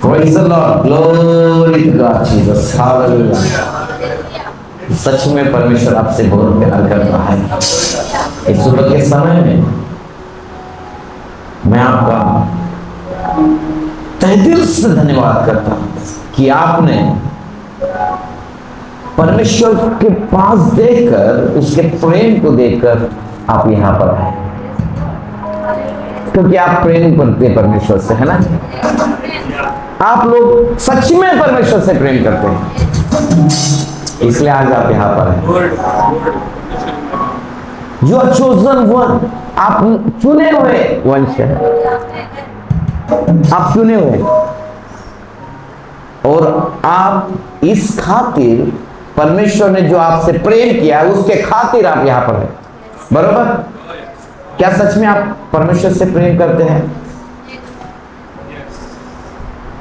Praise the Lord. Glory to God, Jesus. Hallelujah. सच में परमेश्वर आपसे बहुत प्यार करता है। इस सुबह के समय में मैं आपका तहे दिल से धन्यवाद करता हूं कि आपने परमेश्वर के पास देखकर, उसके प्रेम को देखकर आप यहां पर आए, क्योंकि आप प्रेम करते परमेश्वर से, है ना? आप लोग सच में परमेश्वर से प्रेम करते हैं, इसलिए आज आप यहां पर हैं। यू आर चोजन वन, आप चुने हुए वंश हैं, आप चुने हुए, और आप इस खातिर परमेश्वर ने जो आपसे प्रेम किया उसके खातिर आप यहां पर हैं, बरोबर? क्या सच में आप परमेश्वर से प्रेम करते हैं?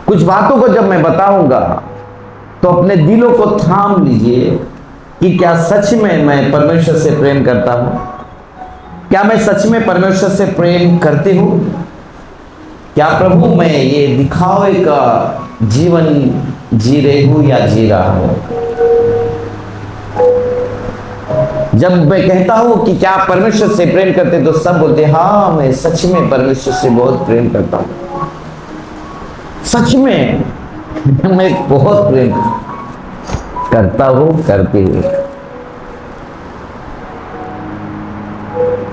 कुछ बातों को जब मैं बताऊंगा तो अपने दिलों को थाम लीजिए कि क्या सच में मैं परमेश्वर से प्रेम करता हूं? क्या मैं सच में परमेश्वर से प्रेम करती हूं? क्या प्रभु मैं ये दिखावे का जीवन जी रही हूं या जी रहा हूं? जब मैं कहता हूं कि क्या आप परमेश्वर से प्रेम करते, तो सब बोलते हाँ मैं सच में परमेश्वर से बहुत प्रेम करता हूं, सच में मैं बहुत प्रेम करता हूं, करती हूं।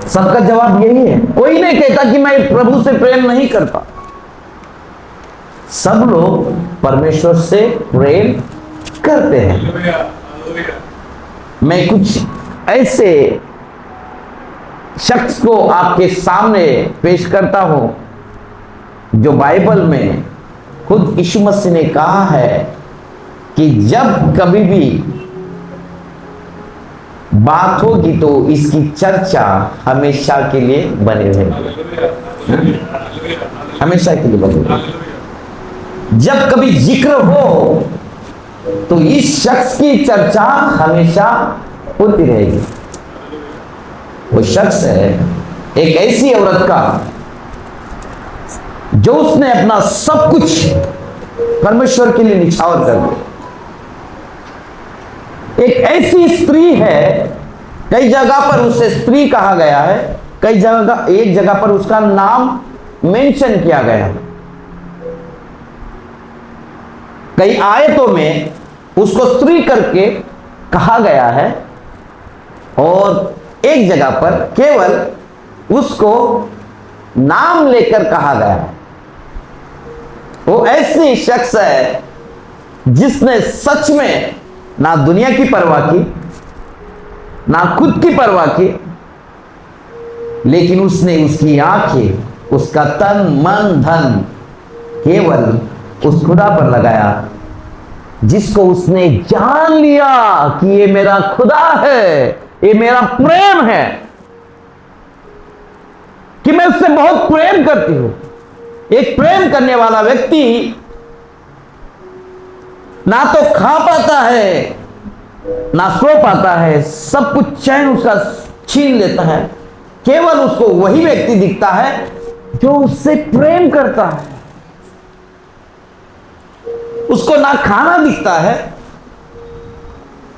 सबका जवाब यही है। कोई नहीं कहता कि मैं प्रभु से प्रेम नहीं करता। सब लोग परमेश्वर से प्रेम करते हैं। मैं कुछ ऐसे शख्स को आपके सामने पेश करता हूं जो बाइबल में खुद यीशु मसीह ने कहा है कि जब कभी भी बात होगी तो इसकी चर्चा हमेशा के लिए बने रहेगी, हमेशा के लिए बने रहेगी। जब कभी जिक्र हो तो इस शख्स की चर्चा हमेशा होती रहेगी। वो शख्स है एक ऐसी औरत का जो उसने अपना सब कुछ परमेश्वर के लिए निछावर कर दिया। एक ऐसी स्त्री है, कई जगह पर उसे स्त्री कहा गया है, कई जगह, एक जगह पर उसका नाम मेंशन किया गया है, कई आयतों में उसको स्त्री करके कहा गया है, और एक जगह पर केवल उसको नाम लेकर कहा गया है। वो ऐसी शख्स है जिसने सच में ना दुनिया की परवाह की, ना खुद की परवाह की, लेकिन उसने उसकी आंखें, उसका तन मन धन केवल उस खुदा पर लगाया जिसको उसने जान लिया कि ये मेरा खुदा है, ये मेरा प्रेम है, कि मैं उससे बहुत प्रेम करती हूं। एक प्रेम करने वाला व्यक्ति ना तो खा पाता है ना सो पाता है, सब कुछ चैन उसका छीन लेता है। केवल उसको वही व्यक्ति दिखता है जो उससे प्रेम करता है। उसको ना खाना दिखता है,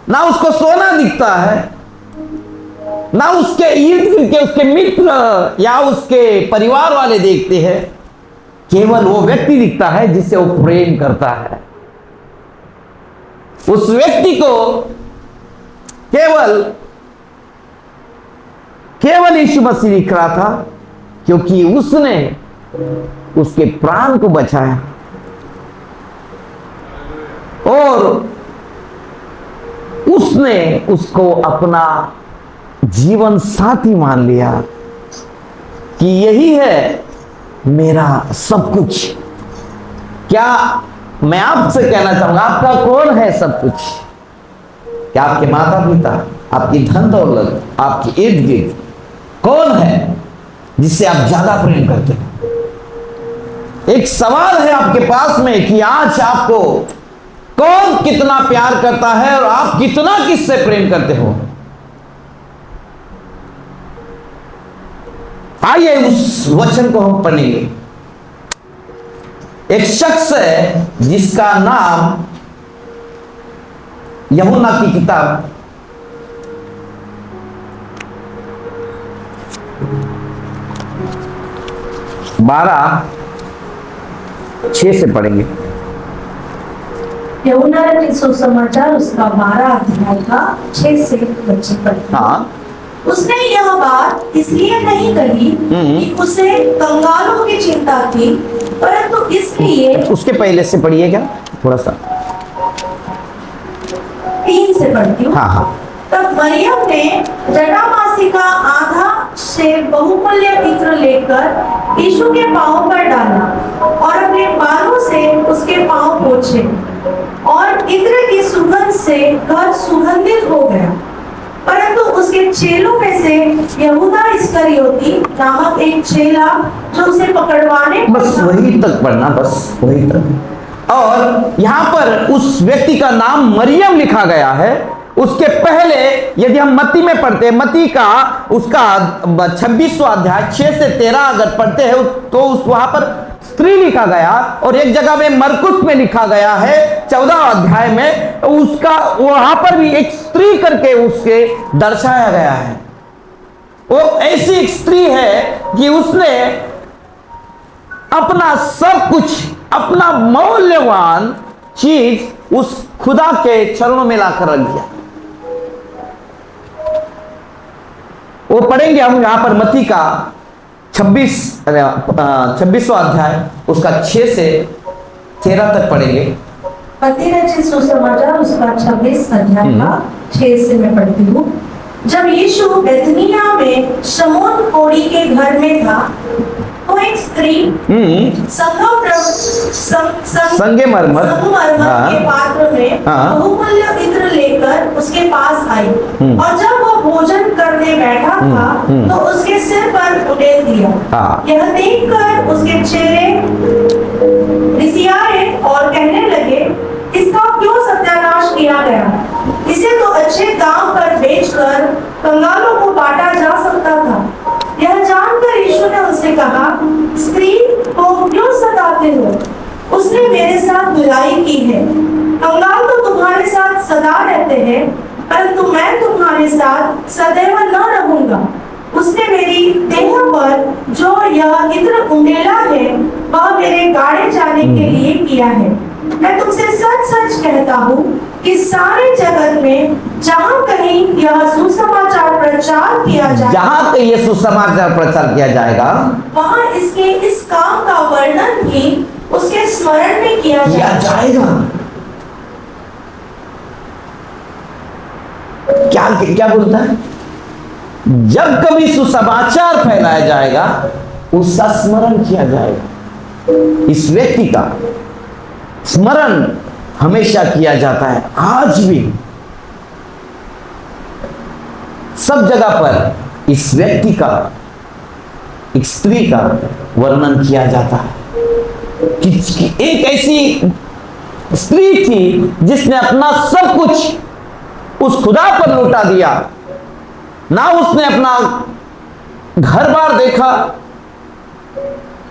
ना उसको सोना दिखता है, ना उसके इर्द गिर्द के उसके मित्र या उसके परिवार वाले देखते हैं। केवल वो व्यक्ति दिखता है जिससे वो प्रेम करता है। उस व्यक्ति को केवल यीशु मसीह दिख रहा था, क्योंकि उसने उसके प्राण को बचाया और उसने उसको अपना जीवन साथी मान लिया कि यही है मेरा सब कुछ। क्या मैं आपसे कहना चाहूंगा, आपका कौन है सब कुछ? क्या आपके माता पिता, आपकी धन दौलत, आपके इर्द गिर्द कौन है जिससे आप ज्यादा प्रेम करते हैं? एक सवाल है आपके पास में कि आज आपको कौन कितना प्यार करता है और आप कितना किससे प्रेम करते हो? आइए उस वचन को हम पढ़ेंगे। एक शख्स है जिसका नाम यूहन्ना की किताब 12:6 से पढ़ेंगे। यूहन्ना के सुसमाचार उसका 12 अध्याय का 6 से बच्चे पढ़ते। हाँ, उसने यह बात इसलिए नहीं कही कि उसे कंगालों की चिंता थी, परंतु इसलिए। उसके पहले से पढ़िए क्या थोड़ा सा। 3 से पढ़ती हूँ। हाँ हाँ। तब मरियम ने जटामासी का आधा से बहुमूल्य इत्र लेकर यीशु के पांव पर डाला और अपने बालों से उसके पांव पोंछे, और इत्र की सुगंध से घर सुगंधित हो गया। परंतु उसके चेलों में से यहूदा इस्करियोती नामक एक चेला, जो उसे पकड़वाने, बस वही तक पढ़ना, बस वही तक। और यहाँ पर उस व्यक्ति का नाम मरियम लिखा गया है। उसके पहले यदि हम मत्ती में पढ़ते हैं, मत्ती का उसका 26वां अध्याय 6 से 13 अगर पढ़ते हैं तो उस वहां पर स्त्री लिखा गया, और एक जगह में मरकुस में लिखा गया है 14 अध्याय में, उसका वहां पर भी एक स्त्री करके उसके दर्शाया गया है। वो ऐसी एक स्त्री है कि उसने अपना सब कुछ, अपना मूल्यवान चीज उस खुदा के चरणों में लाकर रख दिया। वो पढ़ेंगे हम यहां पर मत्ती का 26वां अध्याय उसका 6 से 13 तक पढ़ेंगे। मत्ती रचित सुसमाचार उसका 26 अध्याय का 6 से मैं पढ़ती हूँ। जब यीशु बेथनिया में शमौन कोढ़ी के घर में था, तो एक स्त्री संगमरमर के पात्र में बहुमूल्य इत्र लेकर उसके पास आई, और जब वो भोजन करने बैठा था तो उसके सिर पर उड़ेल दिया। यह देखकर उसके चेहरे रिसियाए और कहने लगे, इसका क्यों सत्यानाश किया गया? इसे तो अच्छे दाम पर बेचकर कंगालों को बांटा जा सकता था। यह जानकर यीशु ने उनसे कहा, स्त्री को क्यों सताते हो? उसने मेरे साथ भलाई की है। कंगाल तो तुम्हारे साथ सदा रहते हैं, परंतु मैं तुम्हारे साथ सदैव न रहूंगा। उसने मेरी देह पर जो यह इत्र उंडेला है, वह मेरे गाड़े जाने के लिए किया है। मैं तुमसे सच सच कहता हूँ कि सारे जगत में जहाँ कहीं यह सुसमाचार प्रचार किया जाएगा, जहाँ कहीं यह सुसमाचार प्रचार किया जाएगा, वहाँ इसके इस काम का वर्णन भी उसके स्मरण में किया जाएगा। क्या बोलता है? जब कभी सुसमाचार फैलाया जाएगा, उसका स्मरण किया जाएगा। इस व्यक्ति का स्मरण हमेशा किया जाता है। आज भी सब जगह पर इस व्यक्ति का, एक स्त्री का वर्णन किया जाता है कि एक ऐसी स्त्री थी जिसने अपना सब कुछ उस खुदा पर लौटा दिया। ना उसने अपना घर बार देखा,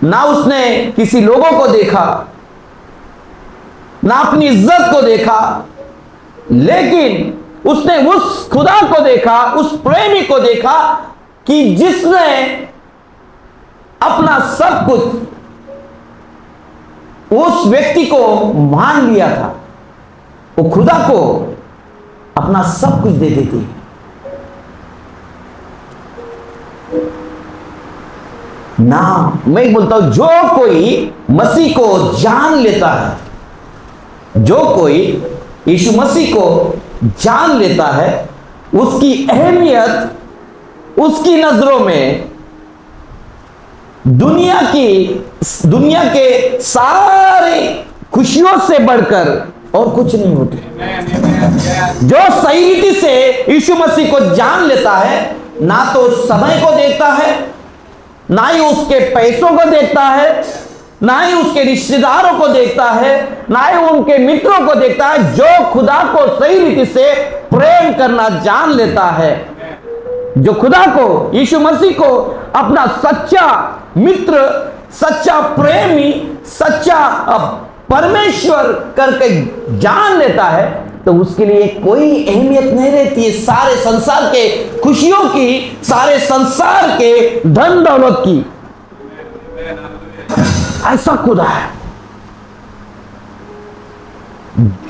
ना उसने किसी लोगों को देखा, ना अपनी इज्जत को देखा, लेकिन उसने उस खुदा को देखा, उस प्रेमी को देखा कि जिसने अपना सब कुछ उस व्यक्ति को मान लिया था। वो खुदा को अपना सब कुछ दे देती है। ना मैं बोलता हूं, जो कोई मसीह को जान लेता है, जो कोई यीशु मसीह को जान लेता है, उसकी अहमियत उसकी नजरों में दुनिया के सारे खुशियों से बढ़कर और कुछ नहीं होते। जो सही रीति से यीशु मसीह को जान लेता है, ना तो समय को देखता है, ना ही उसके पैसों को देखता है, ना ही उसके रिश्तेदारों को देखता है, ना ही उनके मित्रों को देखता है। जो खुदा को सही रीति से प्रेम करना जान लेता है, जो खुदा को, यीशु मसीह को अपना सच्चा मित्र, सच्चा प्रेमी, सच्चा परमेश्वर करके जान लेता है तो उसके लिए कोई अहमियत नहीं रहती है सारे संसार के खुशियों की, सारे संसार के धन दौलत की। ऐसा खुदा है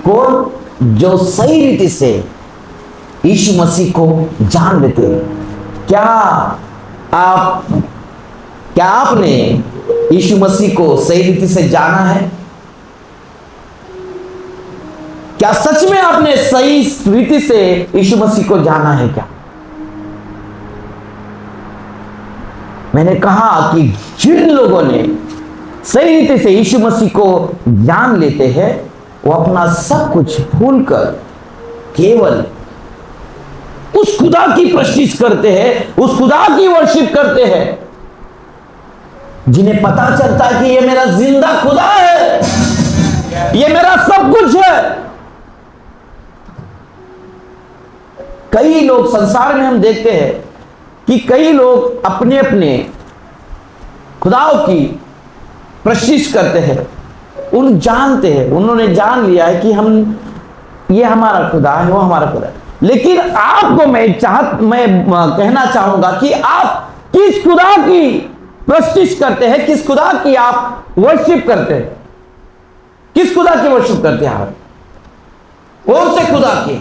कौन जो सही रीति से यीशु मसीह को जान लेते हैं। क्या आपने यीशु मसीह को सही रीति से जाना है? क्या सच में आपने सही रीति से यीशु मसीह को जाना है क्या? मैंने कहा कि जिन लोगों ने सही रीति से यीशु मसीह को जान लेते हैं वो अपना सब कुछ भूलकर केवल उस खुदा की प्रशंसा करते हैं, उस खुदा की वर्शिप करते हैं, जिन्हें पता चलता है कि ये मेरा जिंदा खुदा है, ये मेरा सब कुछ है। कई लोग संसार में हम देखते हैं कि कई लोग अपने अपने खुदाओं की प्रशंसा करते हैं, उन जानते हैं, उन्होंने जान लिया है कि हम ये हमारा खुदा है, वो हमारा खुदा है। लेकिन आपको मैं कहना चाहूंगा कि आप किस खुदा की प्रशंसा करते हैं, किस खुदा की आप वर्शिप करते हैं, किस खुदा की वर्शिप करते हैं आप? कौन से खुदा की?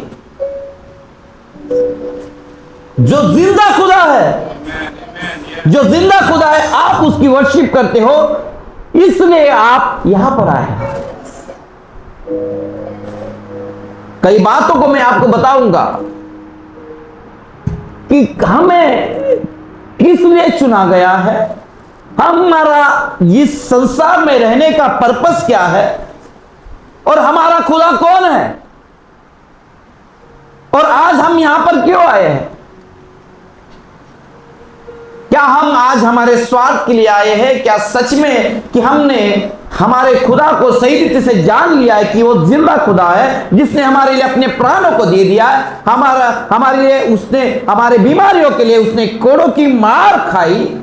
जो जिंदा खुदा है, जो जिंदा खुदा है, आप उसकी वर्शिप करते हो, इसलिए आप यहां पर आए हैं। कई बातों को मैं आपको बताऊंगा कि हमें किस लिए चुना गया है, हमारा इस संसार में रहने का पर्पस क्या है, और हमारा खुदा कौन है, और आज हम यहां पर क्यों आए हैं। क्या हम आज हमारे स्वार्थ के लिए आए हैं? क्या सच में कि हमने हमारे खुदा को सही रीति से जान लिया है कि वो जिंदा खुदा है, जिसने हमारे लिए अपने प्राणों को दे दिया है, हमारे लिए उसने, हमारे बीमारियों के लिए उसने कोड़ों की मार खाई,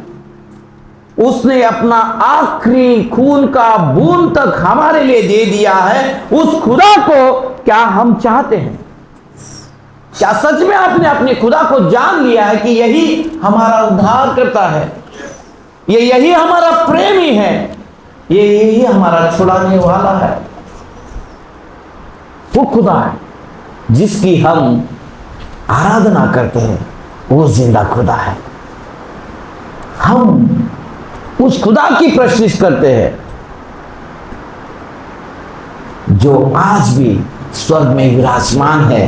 उसने अपना आखिरी खून का बूंद तक हमारे लिए दे दिया है। उस खुदा को क्या हम चाहते हैं? क्या सच में आपने अपने खुदा को जान लिया है कि यही हमारा उद्धार करता है, ये यही हमारा प्रेमी है, ये यही हमारा छुड़ाने वाला है? वो खुदा है जिसकी हम आराधना करते हैं, वो जिंदा खुदा है। हम उस खुदा की प्रशंसा करते हैं जो आज भी स्वर्ग में विराजमान है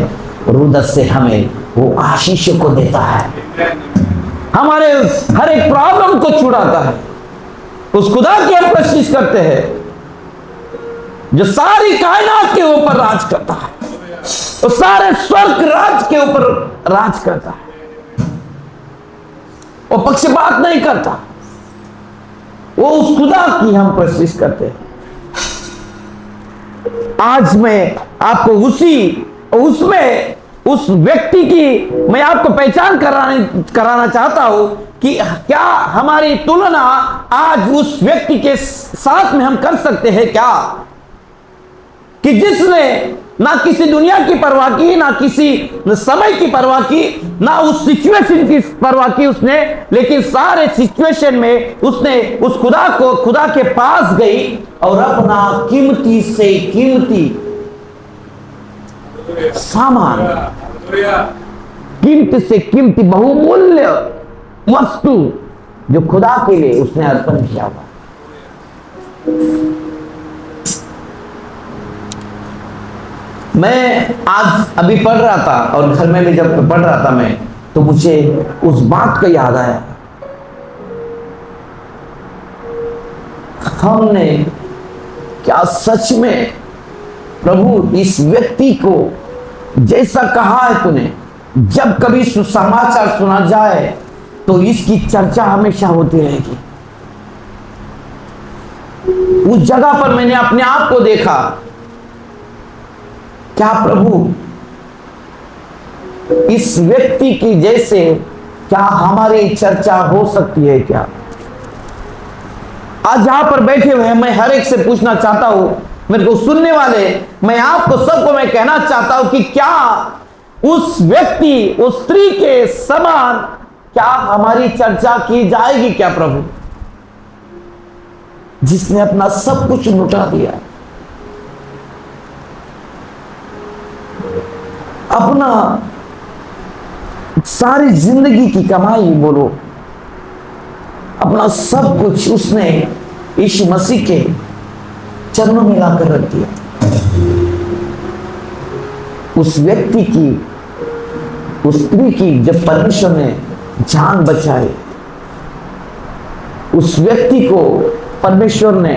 और उधर से हमें वो आशीषों को देता है, हमारे हर एक प्रॉब्लम को छुड़ाता है। उस खुदा की हम प्रशंसा करते हैं जो सारी कायनात के ऊपर राज करता है, वो सारे स्वर्ग राज के ऊपर राज करता है, वो पक्षपात नहीं करता। वो उस खुदा की हम प्रशंसा करते हैं। आज मैं आपको उसमें उस व्यक्ति की मैं आपको पहचान कराना चाहता हूं कि क्या हमारी तुलना आज उस व्यक्ति के साथ में हम कर सकते हैं क्या, कि जिसने ना किसी दुनिया की परवाह की, ना किसी समय की परवाह की, ना उस सिचुएशन की परवाह की उसने, लेकिन सारे सिचुएशन में उसने उस खुदा के पास गई और अपना कीमती से कीमती सामान, कीमती से कीमती बहुमूल्य वस्तु जो खुदा के लिए उसने अर्पण किया हुआ। मैं आज अभी पढ़ रहा था और घर में भी जब पढ़ रहा था मैं, तो मुझे उस बात का याद आया, हमने क्या सच में प्रभु इस व्यक्ति को जैसा कहा है तूने, जब कभी सुसमाचार सुना जाए तो इसकी चर्चा हमेशा होती रहेगी। उस जगह पर मैंने अपने आप को देखा, क्या प्रभु इस व्यक्ति की जैसे क्या हमारी चर्चा हो सकती है क्या? आज यहां पर बैठे हुए हैं, मैं हर एक से पूछना चाहता हूं, मेरे को सुनने वाले, मैं आपको सबको मैं कहना चाहता हूं कि क्या उस व्यक्ति, उस स्त्री के समान क्या हमारी चर्चा की जाएगी क्या प्रभु, जिसने अपना सब कुछ लुटा दिया, अपना सारी जिंदगी की कमाई बोलो, अपना सब कुछ उसने यीशु मसीह के चरणों में लाकर रख दिया। उस व्यक्ति की, उस स्त्री की जब परमेश्वर ने जान बचाई, उस व्यक्ति को परमेश्वर ने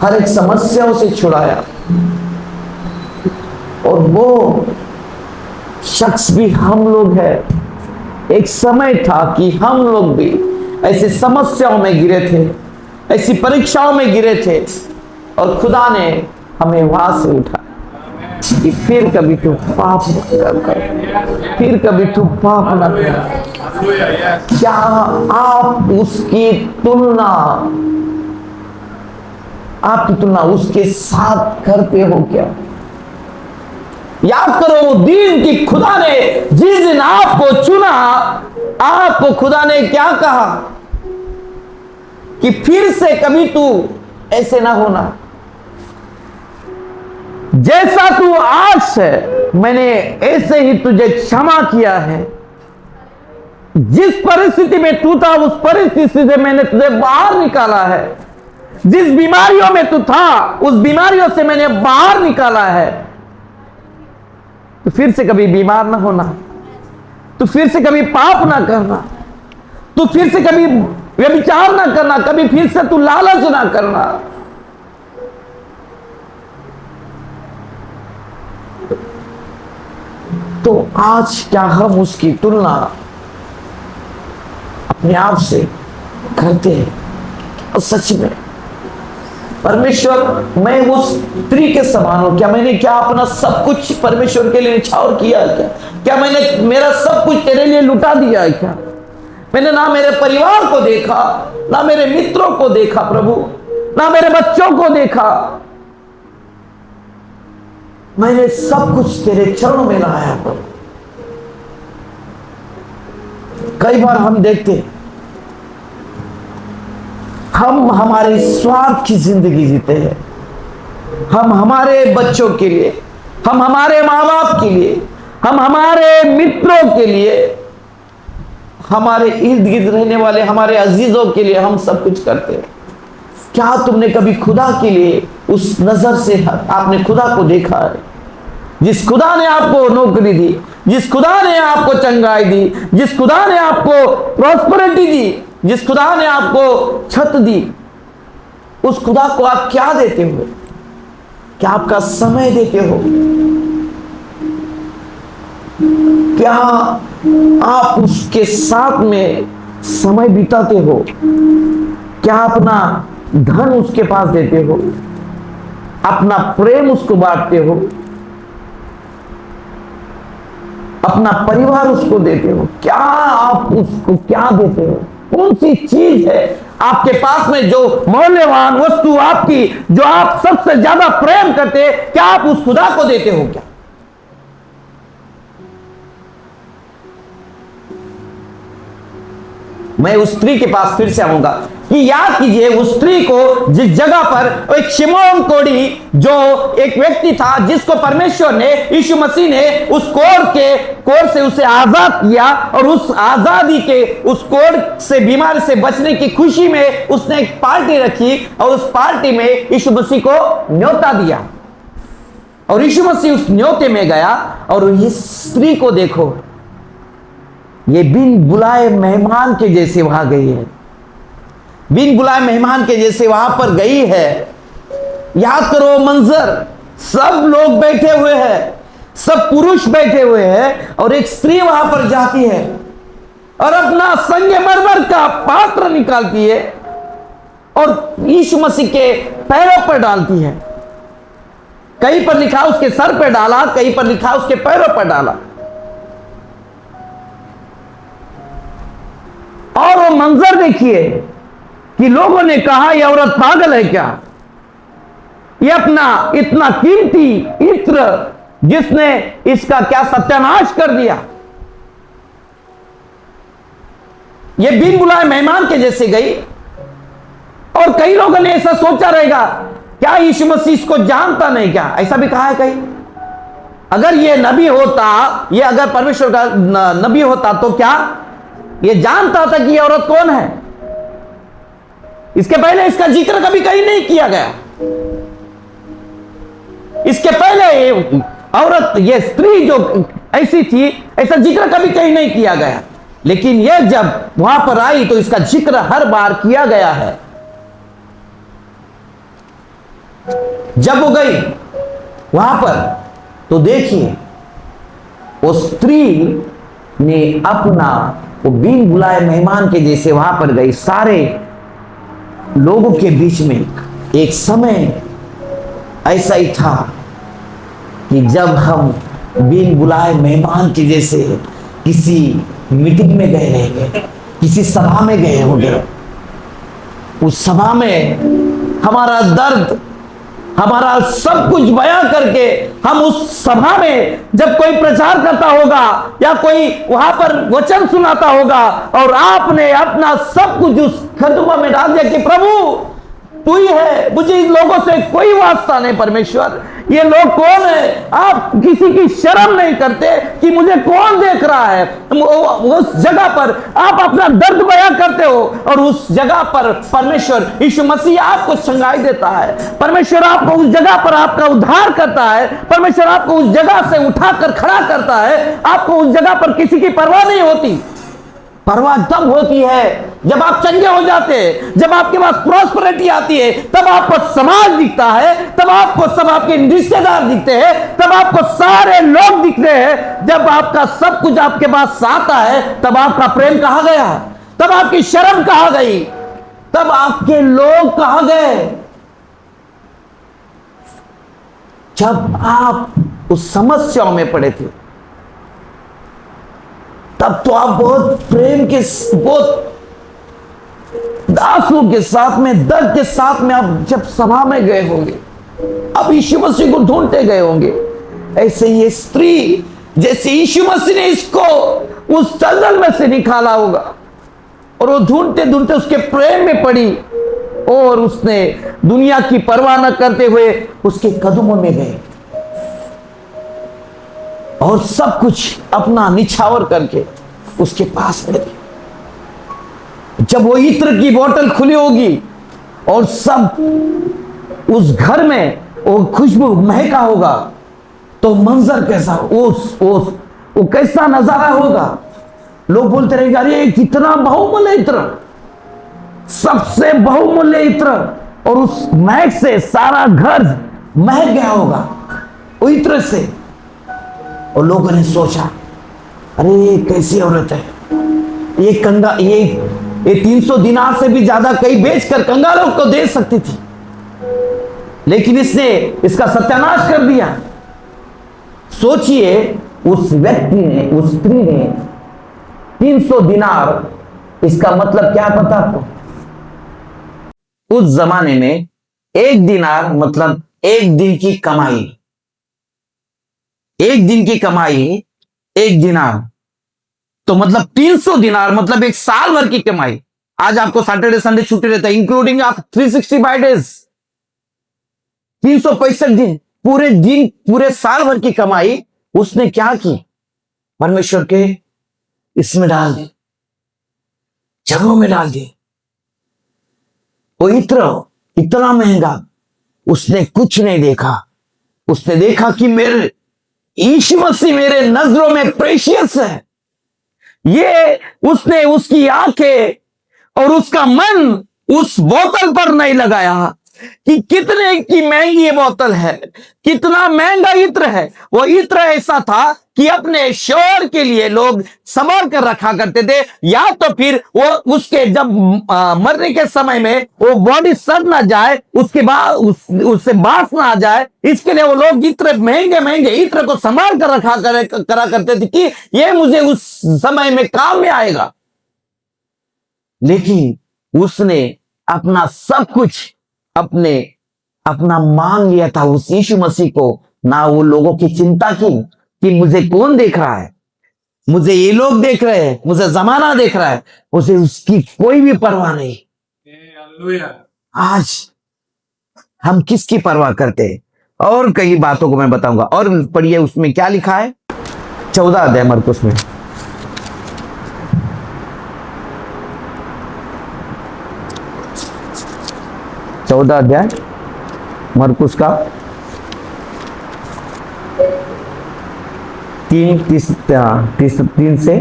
हर एक समस्याओं से छुड़ाया, और वो शख्स भी हम लोग हैं। एक समय था कि हम लोग भी ऐसे समस्याओं में गिरे थे, ऐसी परीक्षाओं में गिरे थे, और खुदा ने हमें वहां से उठाया कि फिर कभी तू पाप न कर, फिर कभी तू पाप न कर। क्या आप उसकी तुलना, आपकी तुलना उसके साथ करते हो क्या? याद करो वो दिन कि खुदा ने जिस दिन आपको चुना, आपको खुदा ने क्या कहा कि फिर से कभी तू ऐसे ना होना, जैसा तू आज है मैंने ऐसे ही तुझे क्षमा किया है। जिस परिस्थिति में तू था उस परिस्थिति से मैंने तुझे बाहर निकाला है। जिस बीमारियों में तू था उस बीमारियों से मैंने बाहर निकाला है। तो फिर से कभी बीमार ना होना, तो फिर से कभी पाप ना करना, तो फिर से कभी व्यभिचार ना करना, कभी फिर से तू लालच ना करना। तो आज क्या हम उसकी तुलना अपने आप से करते हैं? और सच में परमेश्वर, मैं उस स्त्री के समान हूं क्या? मैंने क्या अपना सब कुछ परमेश्वर के लिए न्यौछावर किया क्या? क्या मैंने मेरा सब कुछ तेरे लिए लुटा दिया है क्या? मैंने ना मेरे परिवार को देखा, ना मेरे मित्रों को देखा प्रभु, ना मेरे बच्चों को देखा। मैंने सब कुछ तेरे चरणों में लाया प्रभु। कई बार हम देखते, हम हमारे स्वार्थ की जिंदगी जीते हैं। हम हमारे बच्चों के लिए, हम हमारे माँ बाप के लिए, हम हमारे मित्रों के लिए, हमारे इर्द गिर्द रहने वाले हमारे अजीजों के लिए हम सब कुछ करते हैं। क्या तुमने कभी खुदा के लिए उस नजर से आपने खुदा को देखा है? जिस खुदा ने आपको नौकरी दी, जिस खुदा ने आपको चंगाई दी, जिस खुदा ने आपको प्रॉस्पेरिटी दी, जिस खुदा ने आपको छत दी, उस खुदा को आप क्या देते हो? क्या आपका समय देते हो? क्या आप उसके साथ में समय बिताते हो? क्या अपना धन उसके पास देते हो? अपना प्रेम उसको बांटते हो? अपना परिवार उसको देते हो? क्या आप उसको क्या देते हो? कौन सी चीज है आपके पास में जो मूल्यवान वस्तु आपकी, जो आप सबसे ज्यादा प्रेम करते, क्या आप उस खुदा को देते हो क्या? मैं उस स्त्री के पास फिर से आऊंगा कि याद कीजिए उस स्त्री को, जिस जगह पर एक शिमोन कोढ़ी, जो एक व्यक्ति था जिसको परमेश्वर ने, यीशु मसीह ने उस कोढ़ से उसे आजाद किया, और उस आजादी के, उस कोढ़ से, बीमारी से बचने की खुशी में उसने एक पार्टी रखी, और उस पार्टी में यीशु मसीह को न्योता दिया, और यीशु मसीह उस न्योते में गया। और इस स्त्री को देखो, ये बिन बुलाए मेहमान के जैसे वहां गई है, बिन बुलाए मेहमान के जैसे वहां पर गई है। याद करो मंजर, सब लोग बैठे हुए हैं, सब पुरुष बैठे हुए हैं, और एक स्त्री वहां पर जाती है और अपना संगमरमर का पात्र निकालती है और यीशु मसीह के पैरों पर डालती है। कहीं पर लिखा उसके सर पर डाला, कहीं पर लिखा उसके पैरों पर डाला। और वो मंजर देखिए कि लोगों ने कहा यह औरत पागल है क्या, ये अपना इतना कीमती इत्र जिसने इसका क्या सत्यानाश कर दिया। ये बिन बुलाए मेहमान के जैसे गई। और कई लोगों ने ऐसा सोचा रहेगा, क्या यीशु मसीह इसको जानता नहीं क्या, ऐसा भी कहा है कहीं। अगर ये नबी होता, ये अगर परमेश्वर का नबी होता तो क्या ये जानता था कि ये औरत कौन है। इसके पहले इसका जिक्र कभी कहीं नहीं किया गया। इसके पहले ये औरत, ये स्त्री जो ऐसी थी, ऐसा जिक्र कभी कहीं नहीं किया गया। लेकिन यह जब वहां पर आई तो इसका जिक्र हर बार किया गया है। जब वो गई वहां पर तो देखिए वो स्त्री ने अपना, वो बिन बुलाए मेहमान के जैसे वहां पर गई। सारे लोगों के बीच में एक समय ऐसा ही था कि जब हम बिन बुलाए मेहमान के जैसे किसी मीटिंग में गए रहेंगे, किसी सभा में गए होंगे, उस सभा में हमारा दर्द, हमारा सब कुछ बयां करके हम उस सभा में जब कोई प्रचार करता होगा या कोई वहां पर वचन सुनाता होगा और आपने अपना सब कुछ उस खदमा में डाल दिया कि प्रभु तू ही है, मुझे इन लोगों से कोई वास्ता नहीं परमेश्वर, ये लोग कौन है। आप किसी की शर्म नहीं करते कि मुझे कौन देख रहा है। उस जगह पर आप अपना दर्द बयां करते हो और उस जगह पर परमेश्वर यीशु मसीह आपको संगाई देता है। परमेश्वर आपको उस जगह पर आपका उद्धार करता है। परमेश्वर आपको उस जगह से उठाकर खड़ा करता है। आपको उस जगह पर किसी की परवाह नहीं होती। परवाह तब होती है जब आप चंगे हो जाते हैं, जब आपके पास प्रॉस्पेरिटी आती है, तब आपको समाज दिखता है, तब आपको सब आपके रिश्तेदार दिखते हैं, तब आपको सारे लोग दिखते हैं। जब आपका सब कुछ आपके पास आता है तब आपका प्रेम कहां गया, तब आपकी शर्म कहां गई, तब आपके लोग कहां गए। जब आप उस समस्याओं में पड़े थे तब तो आप बहुत प्रेम के, बहुत आंसू के साथ में, दर्द के साथ में आप जब सभा में गए होंगे, अब यीशु मसीह को ढूंढते गए होंगे। ऐसे ये स्त्री जैसे यीशु मसीह ने इसको उस दलदल में से निकाला होगा और वो ढूंढते ढूंढते उसके प्रेम में पड़ी और उसने दुनिया की परवाह न करते हुए उसके कदमों में गए और सब कुछ अपना निछावर करके उसके पास में दी। जब वो इत्र की बोतल खुली होगी और सब उस घर में वो खुशबू महका होगा तो मंजर कैसा, वो कैसा नजारा होगा। लोग बोलते रहेंगे अरे कितना बहुमूल्य इत्र, सबसे बहुमूल्य इत्र, और उस महक से सारा घर महक गया होगा वो इत्र से। और लोगों ने सोचा अरे कैसी औरत है, ये 300 दिनार से भी ज्यादा कई बेचकर कंगालों को दे सकती थी, लेकिन इसने इसका सत्यानाश कर दिया। सोचिए उस व्यक्ति ने, उस स्त्री ने 300 दिनार, इसका मतलब क्या पता आपको? उस जमाने में एक दिनार मतलब एक दिन की कमाई, एक दिन की कमाई एक दिनार, तो मतलब 300 दिनार मतलब एक साल भर की कमाई। आज आपको सैटरडे संडे छुट्टी रहता है, इंक्लूडिंग आप 365 डेज, 365 दिन, पूरे दिन, पूरे साल भर की कमाई उसने क्या की? परमेश्वर के इसमें डाल दी, जगहों में डाल दी। वो इतना महंगा, उसने कुछ नहीं देखा। उसने देखा कि मेरे यीशु मसीह मेरे नजरों में प्रेशियस है। ये उसने उसकी आंखें और उसका मन उस बोतल पर नहीं लगाया कि कितने की महंगी ये बोतल है, कितना महंगा इत्र है। वो इत्र ऐसा था कि अपने शोर के लिए लोग संभाल कर रखा करते थे, या तो फिर वो उसके जब मरने के समय में वो बॉडी सड़ ना जाए, उसके बाद उससे बांस ना आ जाए, इसके लिए वो लोग इत्र, महंगे महंगे इत्र को संभाल कर करा करते थे कि ये मुझे उस समय में काम में आएगा। लेकिन उसने अपना सब कुछ अपना मान लिया था उस यीशु मसीह को। ना वो लोगों की चिंता की कि मुझे कौन देख रहा है, मुझे ये लोग देख रहे हैं, मुझे जमाना देख रहा है, उसे उसकी कोई भी परवाह नहीं। आज हम किसकी परवाह करते हैं? और कई बातों को मैं बताऊंगा। और पढ़िए उसमें क्या लिखा है, 14 अध्याय मरकुस में। 14 अध्याय मरकुस का 3 से।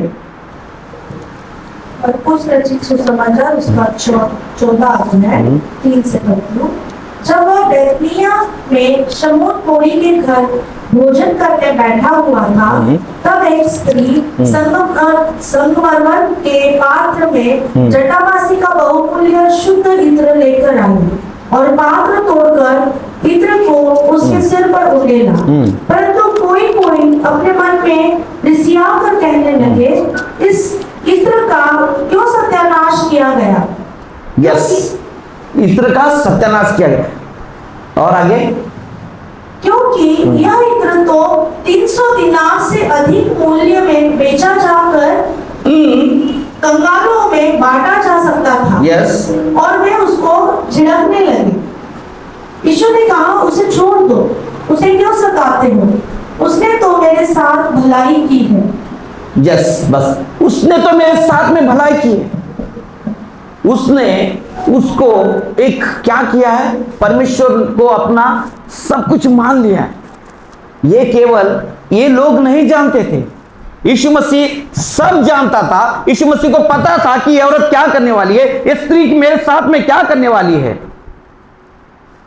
मरकुस रचित सुसमाचार उसका 14 अध्याय 3 से पढ़ूं। जब वह बैतनिय्याह में शमूएल कोढ़ी के घर भोजन करने बैठा हुआ था, तब एक स्त्री संगमरमर के पात्र में जटामासी का बहुमूल्य शुद्ध इत्र लेकर आई और पात्र तोड़कर इत्र को उसके सिर पर उड़ेला। परंतु कोई अपने मन में रिसिया कर कहने लगे, इस इत्र का क्यों सत्यानाश किया गया? यस, इत्र का सत्यानाश किया गया। और आगे, क्योंकि यह इत्र तो 300 दिनार से अधिक मूल्य में बेचा जाकर कंगालों में बांटा जा सकता था। यस, और वे उसको झिड़कने लगे। यीशु ने कहा, उसे छोड़ दो, उसे क्यों सताते हो? उसने तो मेरे साथ भलाई की है। यस, बस उसने तो मेरे साथ में भलाई की है। उसने उसको एक क्या किया है, परमेश्वर को अपना सब कुछ मान लिया है। ये केवल ये लोग नहीं जानते थे, यीशु मसीह सब जानता था। यीशु मसीह को पता था कि ये औरत क्या करने वाली है, ये स्त्री मेरे साथ में क्या करने वाली है।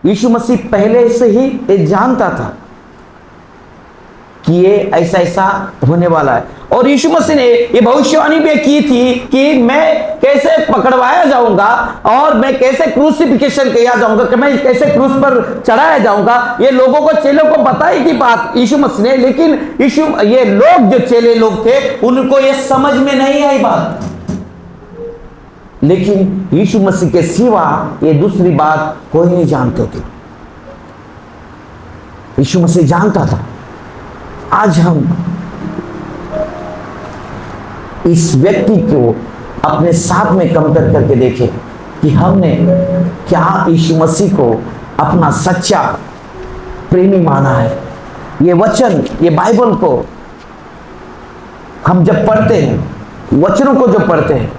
यीशु मसीह पहले से ही ये जानता था कि ये ऐसा ऐसा होने वाला है। और यीशु मसीह ने ये भविष्यवाणी भी की थी कि मैं कैसे पकड़वाया जाऊंगा और मैं कैसे क्रूसिफिकेशन किया जाऊंगा, कि मैं कैसे क्रूस पर चढ़ाया जाऊंगा। ये लोगों को, चेलों को बताई थी बात यीशु मसीह ने, लेकिन ये लोग जो चेले लोग थे उनको ये समझ में नहीं आई बात। लेकिन यीशु मसीह के सिवा ये दूसरी बात कोई नहीं जानते थे। यीशु मसीह जानता था। आज हम इस व्यक्ति को अपने साथ में कंपेयर करके देखें कि हमने क्या यीशु मसीह को अपना सच्चा प्रेमी माना है। ये वचन, ये बाइबल को हम जब पढ़ते हैं, वचनों को जब पढ़ते हैं,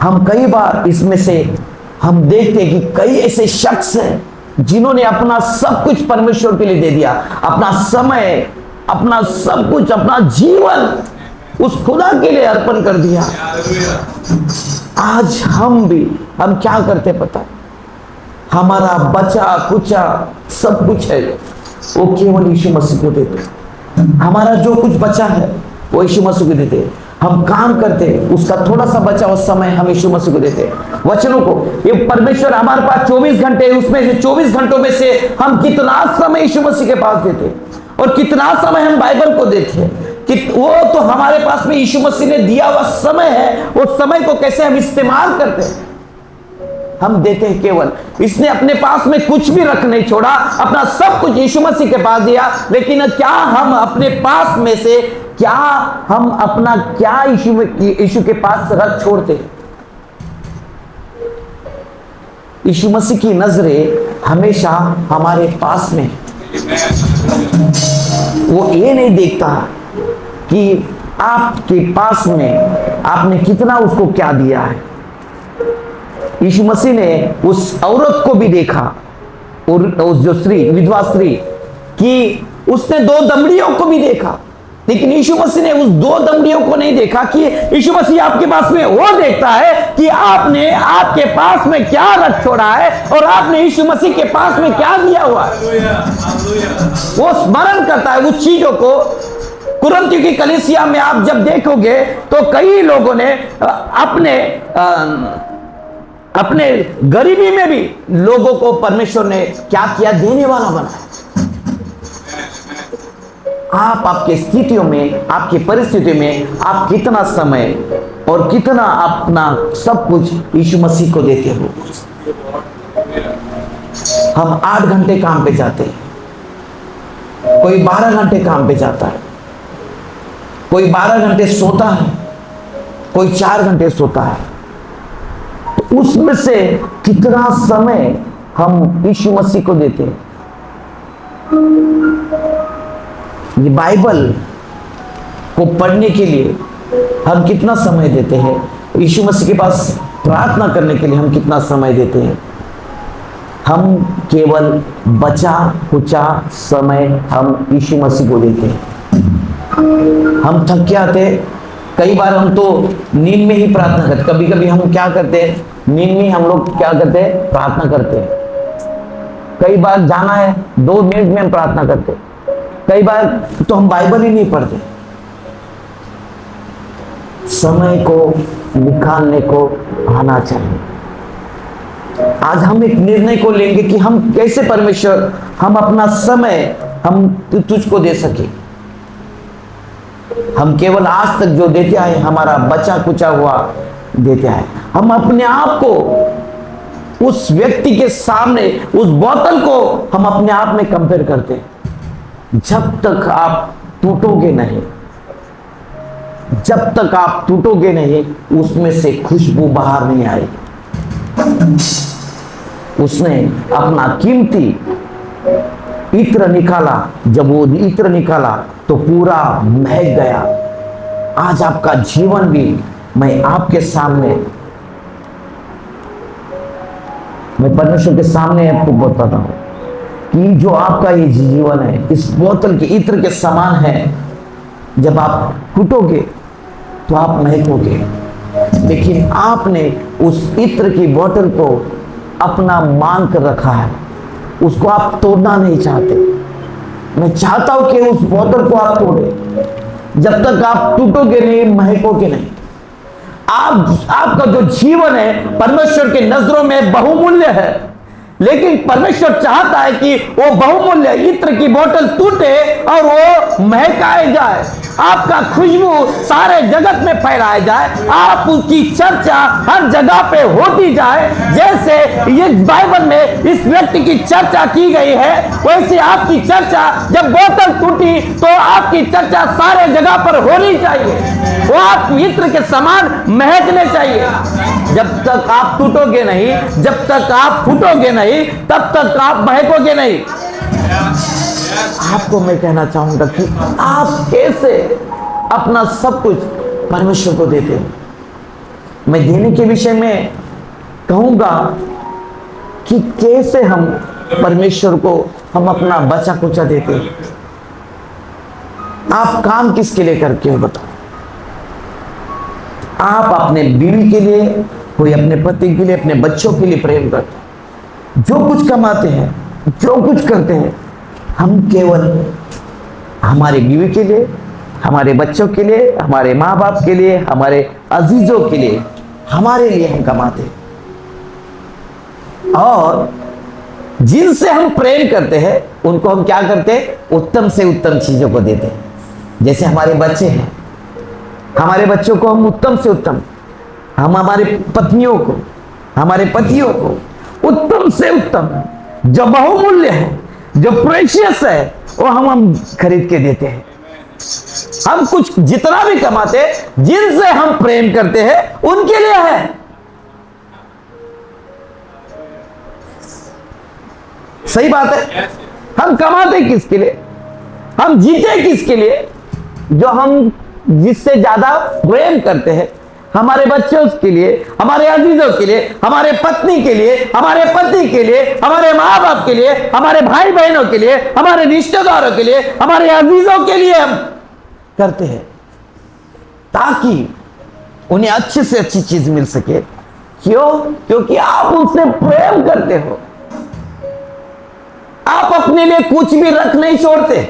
हम कई बार इसमें से हम देखते हैं कि कई ऐसे शख्स हैं जिन्होंने अपना सब कुछ परमेश्वर के लिए दे दिया, अपना समय, अपना सब कुछ, अपना जीवन उस खुदा के लिए अर्पण कर दिया। आज हम क्या करते पता है? हमारा बचा कुचा सब कुछ है वो केवल यीशु मसीह को देते। हमारा जो कुछ बचा है वो यीशु मसीह को देते। हम काम करते, उसका थोड़ा सा बचा हुआ समय हम यीशु मसीह को देते। वचनों को, ये परमेश्वर हमारे पास 24 घंटे, उसमें से 24 घंटों में से हम कितना समय यीशु मसीह के पास देते और कितना समय हम बाइबल को देते हैं कि वो तो हमारे पास में यीशु मसीह ने दिया हुआ समय है। उस समय को कैसे हम इस्तेमाल करते हैं, हम देते हैं केवल। इसने अपने पास में कुछ भी रख नहीं छोड़ा, अपना सब कुछ यीशु मसीह के पास दिया। लेकिन क्या हम अपने पास में से क्या यीशु के पास रख छोड़ते? यीशु मसीह की नजरें हमेशा हमारे पास में। वो ये नहीं देखता कि आपके पास में आपने कितना उसको क्या दिया है। यीशु मसीह ने उस औरत को भी देखा, और उस जो स्त्री, विधवा स्त्री, कि उसने 2 दमड़ियों को भी देखा। लेकिन यीशु मसीह ने उस 2 दमड़ियों को नहीं देखा। कि यीशु मसीह आपके पास में वो देखता है कि आपने आपके पास में क्या रख छोड़ा है और आपने यीशु मसीह के पास में क्या दिया हुआ है। वो स्मरण करता है उस चीजों को। कुरिन्थियों की कलीसिया में आप जब देखोगे तो कई लोगों ने अपने गरीबी में भी लोगों को परमेश्वर ने क्या किया, देने वाला बनाया। आप आपके स्थितियों में, आपकी परिस्थितियों में आप कितना समय और कितना अपना सब कुछ यीशु मसीह को देते हो। हम 8 घंटे काम पे जाते हैं, कोई 12 घंटे काम पे जाता है, कोई 12 घंटे सोता है, कोई 4 घंटे सोता है। तो उसमें से कितना समय हम यीशु मसीह को देते हैं। ये बाइबल को पढ़ने के लिए हम कितना समय देते हैं, यीशु मसीह के पास प्रार्थना करने के लिए हम कितना समय देते हैं। हम केवल बचा कुचा समय हम यीशु मसीह को देते हैं। हम थक के आते हैं, कई बार हम तो नींद में ही प्रार्थना करते। कभी कभी हम क्या करते हैं, नींद में हम लोग क्या करते हैं, प्रार्थना करते हैं। कई बार जाना है 2 मिनट में हम प्रार्थना करते हैं। कई बार तो हम बाइबल ही नहीं पढ़ते। समय को निकालने को आना चाहिए। आज हम एक निर्णय को लेंगे कि हम कैसे परमेश्वर, हम अपना समय हम तुझको दे सके। हम केवल आज तक जो देते आए, हमारा बचा कुचा हुआ देते आए। हम अपने आप को उस व्यक्ति के सामने, उस बोतल को हम अपने आप में कंपेयर करते हैं। जब तक आप टूटोगे नहीं, जब तक आप टूटोगे नहीं, उसमें से खुशबू बाहर नहीं आएगी। उसने अपना कीमती इत्र निकाला, जब वो इत्र निकाला तो पूरा महक गया। आज आपका जीवन भी मैं आपके सामने, मैं परमेश्वर के सामने आपको बताता हूं कि जो आपका ये जीवन है इस बोतल के इत्र के समान है। जब आप टूटोगे तो आप महकोगे, लेकिन आपने उस इत्र की बोतल को अपना मान कर रखा है, उसको आप तोड़ना नहीं चाहते। मैं चाहता हूं कि उस बोतल को आप तोड़े। जब तक आप टूटोगे नहीं, महकोगे नहीं। आपका जो जीवन है परमेश्वर के नजरों में बहुमूल्य है, लेकिन परमेश्वर चाहता है कि वो बहुमूल्य इत्र की बोतल टूटे और वो महकाए जाए, आपका खुशबू सारे जगत में फैलाया जाए, आप उसकी चर्चा हर जगह पे होती जाए। जैसे ये बाइबल में इस व्यक्ति की चर्चा की गई है, वैसे आपकी चर्चा, जब बोतल टूटी तो आपकी चर्चा सारे जगह पर होनी चाहिए। वो आप इत्र के समान महकने चाहिए। जब तक आप टूटोगे नहीं, जब तक आप फूटोगे नहीं, तब तक आप महकोगे नहीं। आपको मैं कहना चाहूंगा कि आप कैसे अपना सब कुछ परमेश्वर को देते हैं। मैं देने के विषय में कहूंगा कि कैसे हम परमेश्वर को हम अपना बचा कुचा देते हैं। आप काम किसके लिए करके हो बताओ? आप अपने बीवी के लिए, कोई अपने पति के लिए, अपने बच्चों के लिए प्रेम करते हैं। जो कुछ कमाते हैं, जो कुछ करते हैं, हम केवल हमारे बीवी के लिए, हमारे बच्चों के लिए, हमारे माँ बाप के लिए, हमारे अजीजों के लिए, हमारे लिए हम कमाते हैं। और जिनसे हम प्रेम करते हैं उनको हम क्या करते हैं? उत्तम से उत्तम चीजों को देते हैं। जैसे हमारे बच्चे हैं, हमारे बच्चों को हम उत्तम से उत्तम, हम हमारे पत्नियों को, हमारे पतियों को उत्तम से उत्तम, जो बहुमूल्य है, जो प्रेशियस है, वो हम खरीद के देते हैं। हम कुछ जितना भी कमाते हैं, जिनसे हम प्रेम करते हैं उनके लिए है। सही बात है। हम कमाते किसके लिए? हम जीते किसके लिए? जो हम जिससे ज्यादा प्रेम करते हैं, हमारे बच्चों के लिए, हमारे अजीजों के लिए, हमारे पत्नी के लिए, हमारे पति के लिए, हमारे माँ बाप के लिए, हमारे भाई बहनों के लिए, हमारे रिश्तेदारों के लिए, हमारे अजीजों के लिए हम करते हैं, ताकि उन्हें अच्छी से अच्छी चीज मिल सके। क्यों? क्योंकि आप उनसे प्रेम करते हो। आप अपने लिए कुछ भी रख नहीं छोड़ते।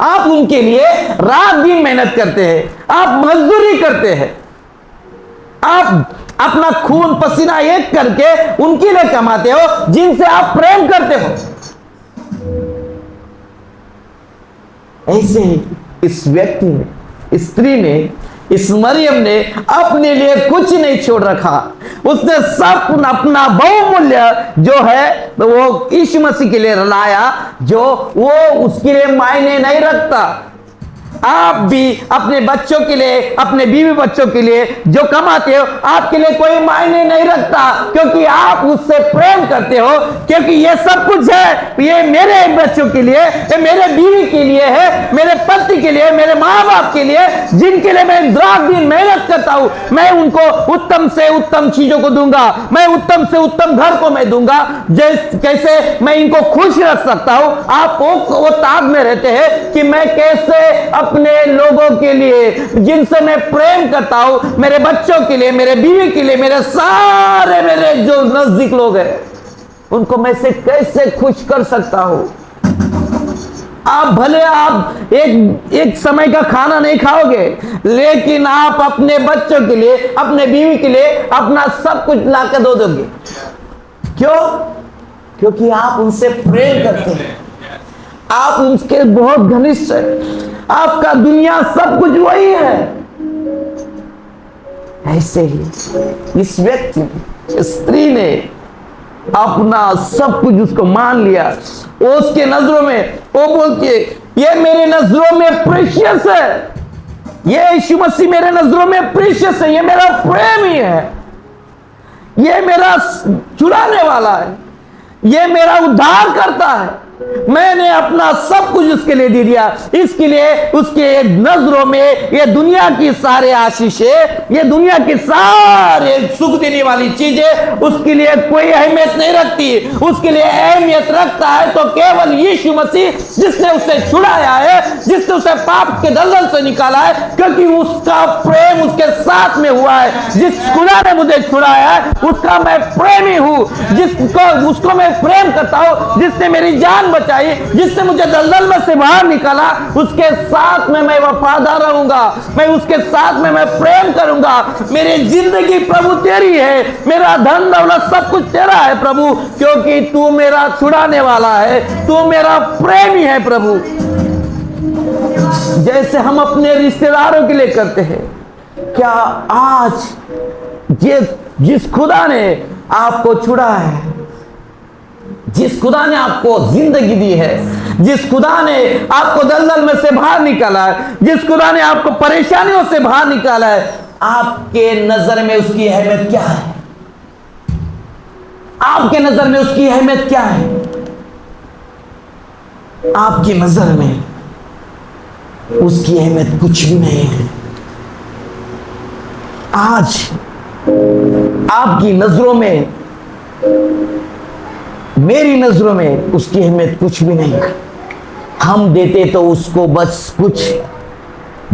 आप उनके लिए रात दिन मेहनत करते हैं, आप मजदूरी करते हैं, आप अपना खून पसीना एक करके उनके लिए कमाते हो जिनसे आप प्रेम करते हो। ऐसे ही इस व्यक्ति ने, इस स्त्री ने, इस मरियम ने अपने लिए कुछ नहीं छोड़ रखा। उसने सब अपना बहुमूल्य जो है तो वो यीशु मसीह के लिए लाया, जो वो उसके लिए मायने नहीं रखता। आप भी अपने बच्चों के लिए, अपने बीवी बच्चों के लिए जो कमाते हो, आपके लिए कोई मायने नहीं रखता, क्योंकि आप उससे प्रेम करते हो। क्योंकि ये सब कुछ है, ये मेरे बच्चों के लिए, ये मेरे बीवी के लिए है, मेरे पति के लिए, मेरे माँ बाप के लिए, जिनके लिए मैं रात दिन मेहनत करता हूँ। मैं उनको उत्तम से उत्तम चीजों को दूंगा, मैं उत्तम से उत्तम घर को मैं दूंगा। कैसे मैं इनको खुश रख सकता हूँ। आप वो ताक में रहते हैं कि मैं कैसे अपने लोगों के लिए, जिनसे मैं प्रेम करता हूं, मेरे बच्चों के लिए, मेरे बीवी के लिए, मेरे सारे मेरे जो नजदीक लोग हैं, उनको मैं से कैसे खुश कर सकता हूं। आप भले आप एक समय का खाना नहीं खाओगे, लेकिन आप अपने बच्चों के लिए, अपने बीवी के लिए अपना सब कुछ लाकर दे दोगे। क्यों? क्योंकि आप उनसे प्रेम करते हैं, आप उनके बहुत घनिष्ठ हैं, आपका दुनिया सब कुछ वही है। ऐसे ही इस व्यक्ति ने, इस स्त्री ने अपना सब कुछ उसको मान लिया। वो उसके नजरों में, वो बोलती है ये मेरे नजरों में प्रेशियस है, ये यीशु मसीह मेरे नजरों में प्रेशियस है, ये मेरा प्रेम ही है, ये मेरा छुड़ाने वाला है, ये मेरा उद्धार करता है। मैंने अपना सब कुछ उसके लिए दे दिया। इसके लिए उसके नजरों में ये दुनिया की सारे आशीषें, ये दुनिया की सारे सुख देने वाली चीजें उसके लिए कोई अहमियत नहीं रखती। उसके लिए अहमियत रखता है तो केवल यीशु मसीह, जिसने उसे छुड़ाया है, जिसने उसे पाप के दलदल से निकाला है, क्योंकि उसका प्रेम उसके साथ में हुआ है। जिस खुदा ने मुझे छुड़ाया है उसका मैं प्रेमी हूं, उसको मैं प्रेम करता हूं। जिसने मेरी जान बचाई, जिसने मुझे दलदल में से बाहर निकाला, उसके साथ में मैं वफादार रहूंगा, मैं उसके साथ में मैं प्रेम करूंगा। मेरी जिंदगी प्रभु तेरी है, मेरा धन दौलत सब कुछ तेरा है प्रभु, क्योंकि तू मेरा छुड़ाने वाला है, तू मेरा प्रेमी है प्रभु। जैसे हम अपने रिश्तेदारों के लिए करते हैं, क्या आज जिस खुदा ने आपको छुड़ा है, जिस खुदा ने आपको जिंदगी दी है, जिस खुदा ने आपको दलदल में से बाहर निकाला है, जिस खुदा ने आपको परेशानियों से बाहर निकाला है, आपके नजर में उसकी अहमियत क्या है? आपके नजर में उसकी अहमियत क्या है? आपकी नजर में उसकी अहमियत कुछ भी नहीं है। आज आपकी नजरों में, मेरी नजरों में उसकी अहमियत कुछ भी नहीं है। हम देते तो उसको बस कुछ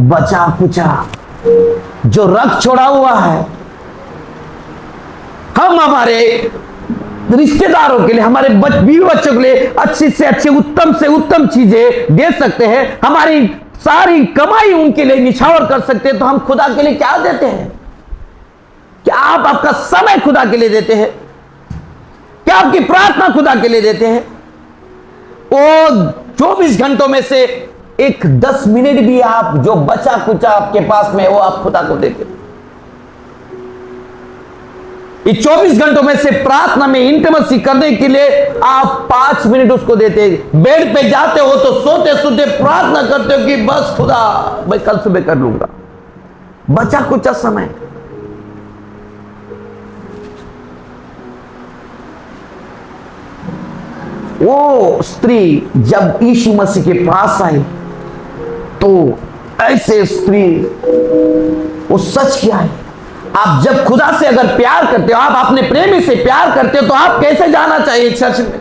बचा कुचा जो रख छोड़ा हुआ है। हम हमारे रिश्तेदारों के लिए, हमारे बीवी बच्चों के लिए अच्छी से अच्छी, उत्तम से उत्तम चीजें दे सकते हैं, हमारी सारी कमाई उनके लिए निछावर कर सकते हैं। तो हम खुदा के लिए क्या देते हैं? क्या आप आपका समय खुदा के लिए देते हैं? क्या आपकी प्रार्थना खुदा के लिए देते हैं? वो 24 घंटों में से एक 10 मिनट भी आप जो बचा कुचा आपके पास में, वो आप खुदा को देते हैं। इस 24 घंटों में से प्रार्थना में इंटिमेसी करने के लिए आप 5 मिनट उसको देते हैं। बेड पे जाते हो तो सोते सोते प्रार्थना करते हो कि बस खुदा मैं कल सुबह कर लूंगा। बचा कुचा समय। वो स्त्री जब यीशु मसीह के पास आई तो ऐसे स्त्री, वो सच क्या है? आप जब खुदा से अगर प्यार करते हो, आप अपने प्रेमी से प्यार करते हो, तो आप कैसे जाना चाहिए चर्च में?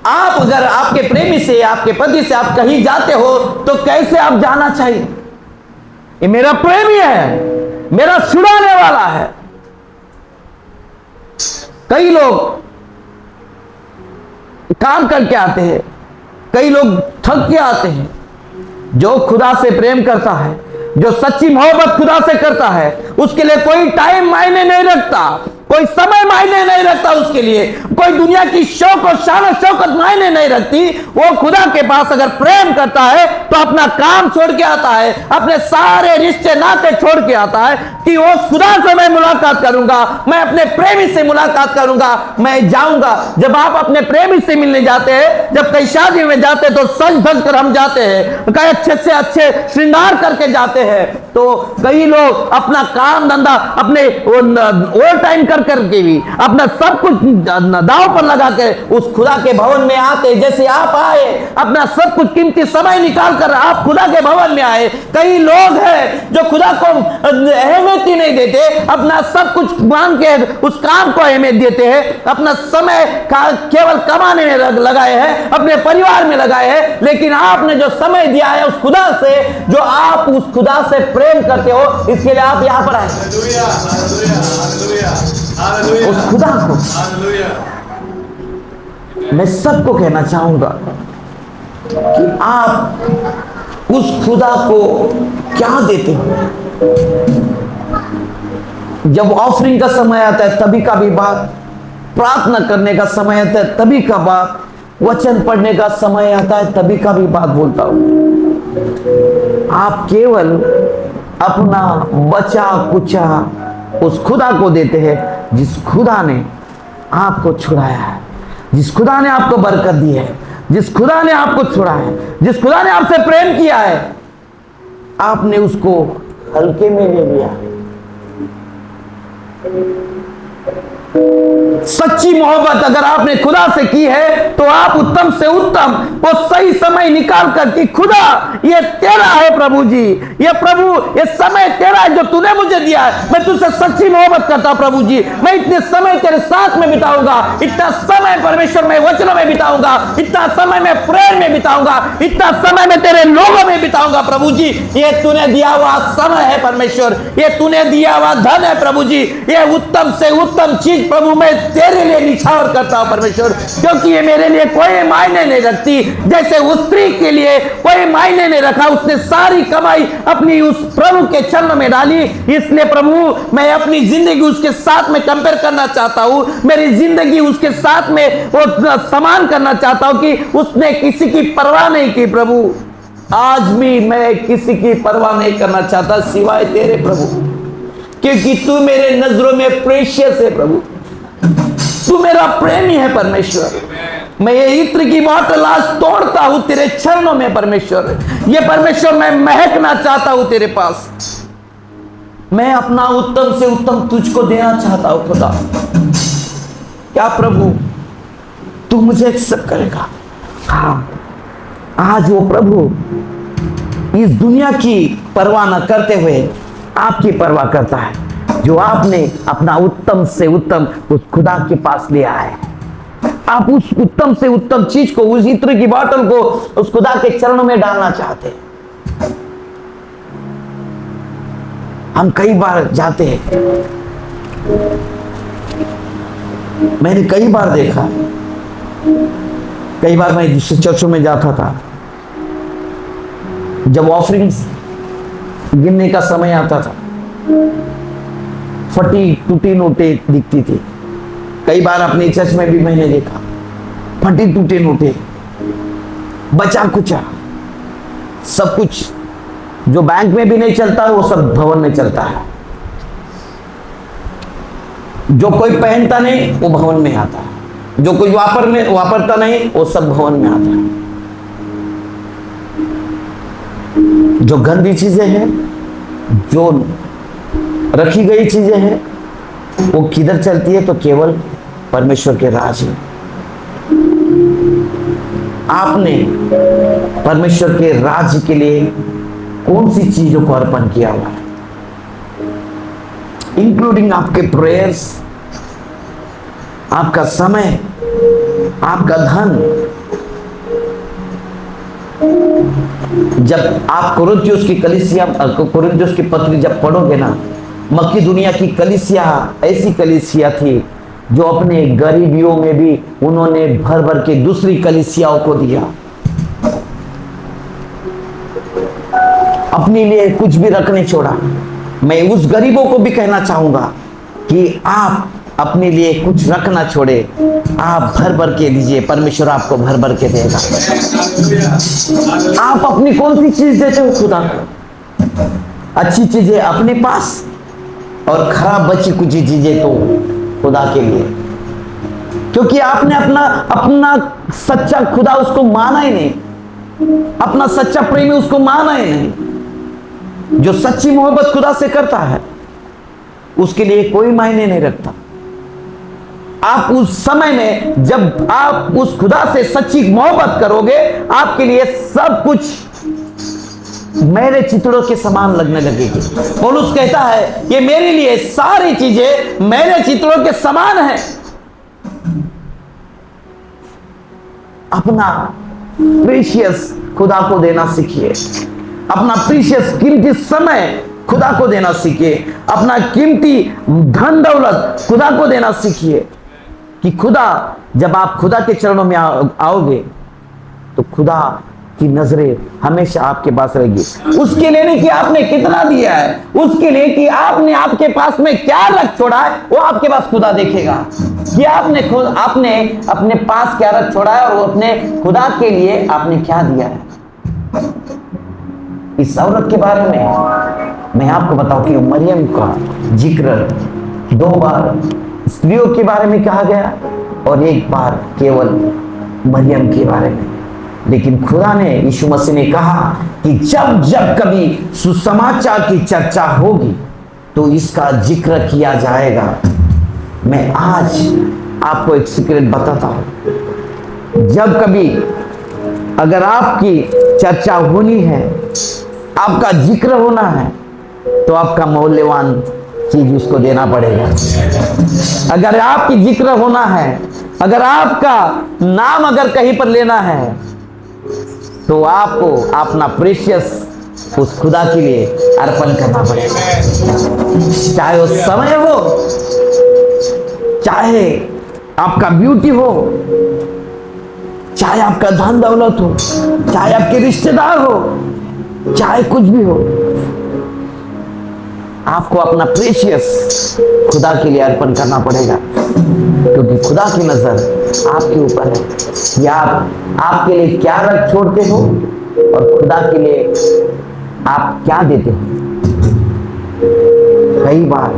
आप अगर आपके प्रेमी से, आपके पति से आप कहीं जाते हो तो कैसे आप जाना चाहिए? ये मेरा प्रेमी है, मेरा छुड़ाने वाला है। कई लोग काम करके आते हैं, कई लोग थक के आते हैं। जो खुदा से प्रेम करता है, जो सच्ची मोहब्बत खुदा से करता है, उसके लिए कोई टाइम मायने नहीं रखता, कोई समय मायने नहीं रखता उसके लिए, कोई दुनिया की शौक और शान और शौकत मायने नहीं रखती। वो खुदा के पास अगर प्रेम करता है तो अपना काम छोड़ के आता है, अपने सारे रिश्ते नाते छोड़ के आता है कि वो खुदा से मैं मुलाकात करूंगा, मैं अपने प्रेमी से मुलाकात करूंगा, मैं जाऊंगा। जब आप अपने प्रेमी से मिलने जाते हैं, जब कई शादी में जाते हैं तो सज धज कर हम जाते हैं, कई अच्छे से अच्छे श्रृंगार करके जाते हैं। तो कई लोग अपना काम धंधा अपने ओवर टाइम कर करके भी अपना सब कुछ दांव पर लगा के उस खुदा के भवन में आते। जैसे आप आए, अपना सब कुछ कीमती समय निकाल कर आप खुदा के भवन में आए। कई लोग हैं जो खुदा को अहमियत ही नहीं देते, अपना सब कुछ मान के उस काम को अहमियत देते हैं, अपना समय केवल कमाने में लगाए हैं, अपने परिवार में लगाए हैं। लेकिन आपने जो समय दिया है उस खुदा से, जो आप उस खुदा से प्रेम करते हो, इसके लिए आप यहां पर आए। उस खुदा को मैं सबको कहना चाहूंगा कि आप उस खुदा को क्या देते हो। जब ऑफरिंग का समय आता है तभी का भी बात, प्रार्थना करने का समय आता है तभी का बात, वचन पढ़ने का समय आता है तभी का भी बात बोलता हूं। आप केवल अपना बचा कुचा उस खुदा को देते हैं जिस खुदा ने आपको छुड़ाया है, जिस खुदा ने आपको बरकत दी है, जिस खुदा ने आपको छुड़ा है, जिस खुदा ने आपसे प्रेम किया है। आपने उसको हल्के में ले लिया। सच्ची मोहब्बत अगर आपने खुदा से की है तो आप उत्तम से उत्तम वो सही समय निकाल कर कि खुदा ये तेरा है प्रभु जी, ये प्रभु ये समय तेरा है जो तूने मुझे दिया है। मैं तुझसे सच्ची मोहब्बत करता प्रभु जी, मैं इतने समय तेरे साथ में बिताऊंगा, इतना समय परमेश्वर में वचनों में बिताऊंगा, इतना समय में प्रेयर में बिताऊंगा, इतना समय में तेरे लोगों में बिताऊंगा प्रभु जी। ये तूने दिया हुआ समय है परमेश्वर, ये तूने दिया हुआ धन है प्रभु जी, ये उत्तम से उत्तम चीज प्रभु मैं तेरे लिए निछावर करता हूं परमेश्वर, क्योंकि ये मेरे लिए कोई मायने नहीं रखती। जैसे उस स्त्री के लिए कोई मायने नहीं रखा, उसने सारी कमाई अपनी उस प्रभु के चरणों में डाली। इसलिए प्रभु मैं अपनी जिंदगी उसके साथ में कंपेयर करना चाहता हूं, मेरी जिंदगी उसके साथ में वो समान करना चाहता हूं कि उसने किसी की परवाह नहीं की। प्रभु आज भी मैं किसी की परवाह नहीं करना चाहता सिवाय तेरे प्रभु, क्योंकि तू मेरे नजरों में प्रेशियस है प्रभु, तू मेरा प्रेमी है परमेश्वर। मैं ये इत्र की बोतल आज तोड़ता हूं तेरे चरणों में परमेश्वर। ये परमेश्वर मैं महकना चाहता हूं तेरे पास, मैं अपना उत्तम से उत्तम तुझको देना चाहता हूं खुदा। क्या प्रभु तू मुझे एक्सेप्ट करेगा? हाँ, आज वो प्रभु इस दुनिया की परवाह न करते हुए आपकी परवाह करता है, जो आपने अपना उत्तम से उत्तम उस खुदा के पास लिया है। आप उस उत्तम से उत्तम चीज को, उस इत्र की बोतल को उस खुदा के चरणों में डालना चाहते हैं। हम कई बार जाते हैं, मैंने कई बार देखा, कई बार मैं दूसरे चर्चों में जाता था, जब ऑफरिंग्स गिनने का समय आता था फटी टूटी नोटें दिखती थी। कई बार अपने चर्च में भी मैंने देखा फटी टूटी नोटें, बचा कुचा सब कुछ जो बैंक में भी नहीं चलता है वो सब भवन में चलता है, जो कोई पहनता नहीं वो भवन में आता है, जो कोई वापरता नहीं वो सब भवन में आता है। जो गंदी चीजें हैं, जो रखी गई चीजें हैं, वो किधर चलती है? तो केवल परमेश्वर के राज में। आपने परमेश्वर के राज्य के लिए कौन सी चीजों को अर्पण किया हुआ है, इंक्लूडिंग आपके प्रेयर्स, आपका समय, आपका धन। जब आप कुरिन्थियों की कलीसिया, कुरिन्थियों की पत्री जब पढ़ोगे ना, मक्की दुनिया की कलीसिया ऐसी कलीसिया थी जो अपने गरीबियों में भी उन्होंने भर भर के दूसरी कलीसियाओं को दिया, अपने लिए कुछ भी रख नहीं छोड़ा। मैं उस गरीबों को भी कहना चाहूंगा कि आप अपने लिए कुछ रख ना छोड़े, आप भर भर के दीजिए, परमेश्वर आपको भर भर के देगा। आप अपनी कौन सी चीज देते हो खुदा को? अच्छी चीजें अपने पास और खराब बची कुछ चीजें तो खुदा के लिए, क्योंकि आपने अपना सच्चा खुदा उसको माना ही नहीं, अपना सच्चा प्रेमी उसको माना ही नहीं। जो सच्ची मोहब्बत खुदा से करता है उसके लिए कोई मायने नहीं रखता। आप उस समय में जब आप उस खुदा से सच्ची मोहब्बत करोगे, आपके लिए सब कुछ मेरे चितड़ों के समान लगने लगेगी। पौलुस कहता है कि मेरे लिए सारी चीजें मेरे चितड़ों के समान है। अपना प्रीशियस खुदा को देना सीखिए, अपना प्रीशियस कीमती समय खुदा को देना सीखिए, अपना कीमती धन दौलत खुदा को देना सीखिए। कि खुदा, जब आप खुदा के चरणों में आओगे तो खुदा की नजरें हमेशा आपके पास रहेगी। उसके लिए नहीं कि आपने कितना दिया है, उसके लिए कि आपने आपके पास में क्या रख छोड़ा है, वो आपके पास खुदा देखेगा कि आपने अपने पास क्या रख छोड़ा है और वो अपने खुदा के लिए आपने क्या दिया है। इस औरत के बारे में मैं आपको बताऊं कि मरियम का जिक्र 2 बार स्त्रियों के बारे में कहा गया और 1 बार केवल मरियम के बारे में। लेकिन खुदा ने, यीशु मसीह ने कहा कि जब जब कभी सुसमाचार की चर्चा होगी तो इसका जिक्र किया जाएगा। मैं आज आपको एक सीक्रेट बताता हूं, जब कभी अगर आपकी चर्चा होनी है, आपका जिक्र होना है, तो आपका मूल्यवान चीज उसको देना पड़ेगा। अगर आपकी जिक्र होना है, अगर आपका नाम अगर कहीं पर लेना है, तो आपको अपना प्रीशियस उस खुदा के लिए अर्पण करना पड़ेगा। चाहे वो समय हो, चाहे आपका ब्यूटी हो, चाहे आपका धन दौलत हो, चाहे आपके रिश्तेदार हो, चाहे कुछ भी हो, आपको अपना प्रीशियस खुदा के लिए अर्पण करना पड़ेगा। क्योंकि खुदा की नजर आपके ऊपर है कि आप आपके लिए क्या रख छोड़ते हो और खुदा के लिए आप क्या देते हो। कई बार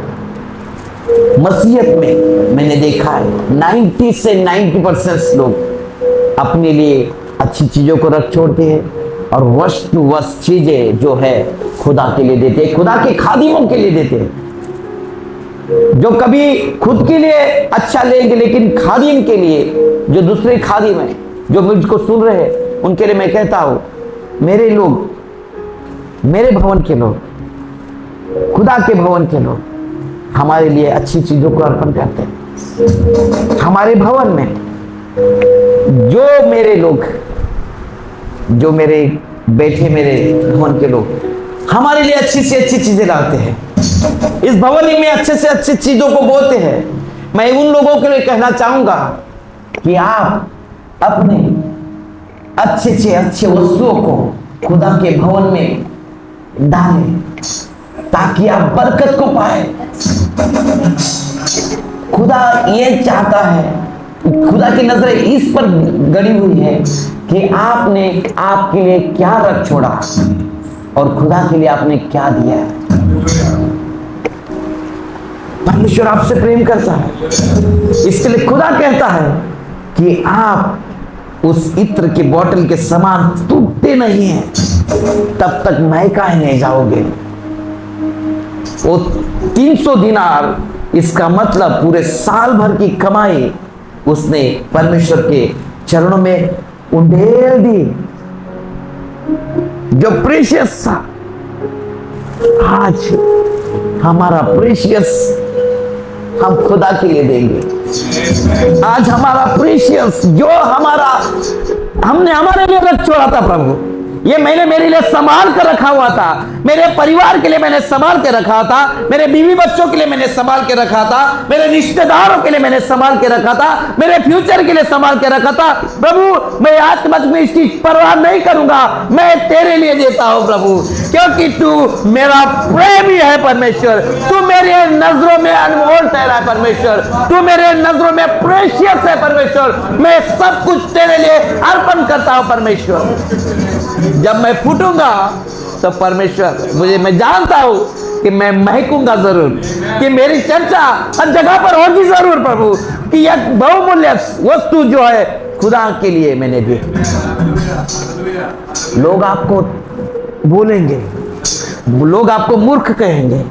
मसीहत में मैंने देखा है 90 से 90% लोग अपने लिए अच्छी चीजों को रख छोड़ते हैं और वस्तु टू वस्त चीजें जो है खुदा के लिए देते हैं, खुदा के खादिमों के लिए देते हैं, जो कभी खुद के लिए अच्छा लेंगे लेकिन खादिम के लिए, जो दूसरे खादिम हैं, जो मुझको सुन रहे हैं, उनके लिए मैं कहता हूं, मेरे लोग, मेरे भवन के लोग, खुदा के भवन के लोग हमारे लिए अच्छी चीजों को अर्पण करते हैं। हमारे भवन में जो मेरे लोग, जो मेरे बैठे मेरे भवन के लोग हमारे लिए अच्छी से अच्छी चीजें लाते हैं, इस भवन में अच्छे से अच्छी चीजों को बोलते हैं। मैं उन लोगों के लिए कहना चाहूंगा कि आप अपने अच्छे से अच्छे वस्तुओं को खुदा के भवन में डालें ताकि आप बरकत को पाए। खुदा ये चाहता है, खुदा की नजरें इस पर गड़ी हुई है कि आपने आपके लिए क्या रख छोड़ा और खुदा के लिए आपने क्या दिया है। परमेश्वर आपसे प्रेम करता है, इसके लिए खुदा कहता है कि आप उस इत्र की बोतल के समान टूटते नहीं हैं, तब तक महका ही नहीं जाओगे। वो 300 दिनार, इसका मतलब पूरे साल भर की कमाई उसने परमेश्वर के चरणों में उंडेल दी, जो प्रीशियस था। आज हमारा प्रीशियस हम खुदा के लिए देंगे। आज हमारा प्रीशियस जो हमने हमारे लिए रख छोड़ा था प्रभु, ये मैंने मेरे लिए संभाल कर रखा हुआ था, मेरे परिवार के लिए मैंने संभाल के रखा था, मेरे बीवी बच्चों के लिए मैंने संभाल के रखा था, मेरे रिश्तेदारों के लिए मैंने संभाल के रखा था, मेरे फ्यूचर के लिए संभाल के रखा था। प्रभु मैं आज के बाद में इसकी परवाह नहीं करूंगा, मैं तेरे लिए देता हूं प्रभु, क्योंकि तू मेरा प्रेमी है परमेश्वर, तू मेरी मेरे नजरों में अनमोल ठहरा है परमेश्वर, तू मेरे नजरों में प्रेशियस है परमेश्वर। मैं सब कुछ तेरे लिए अर्पण करता हूं परमेश्वर। जब मैं फूटूंगा तो परमेश्वर मैं जानता हूं कि मैं महकूंगा जरूर, कि मेरी चर्चा हर जगह पर होगी जरूर प्रभु, कि यह बहुमूल्य वस्तु जो है खुदा के लिए मैंने दी। लोग आपको बोलेंगे, लोग आपको मूर्ख कहेंगे,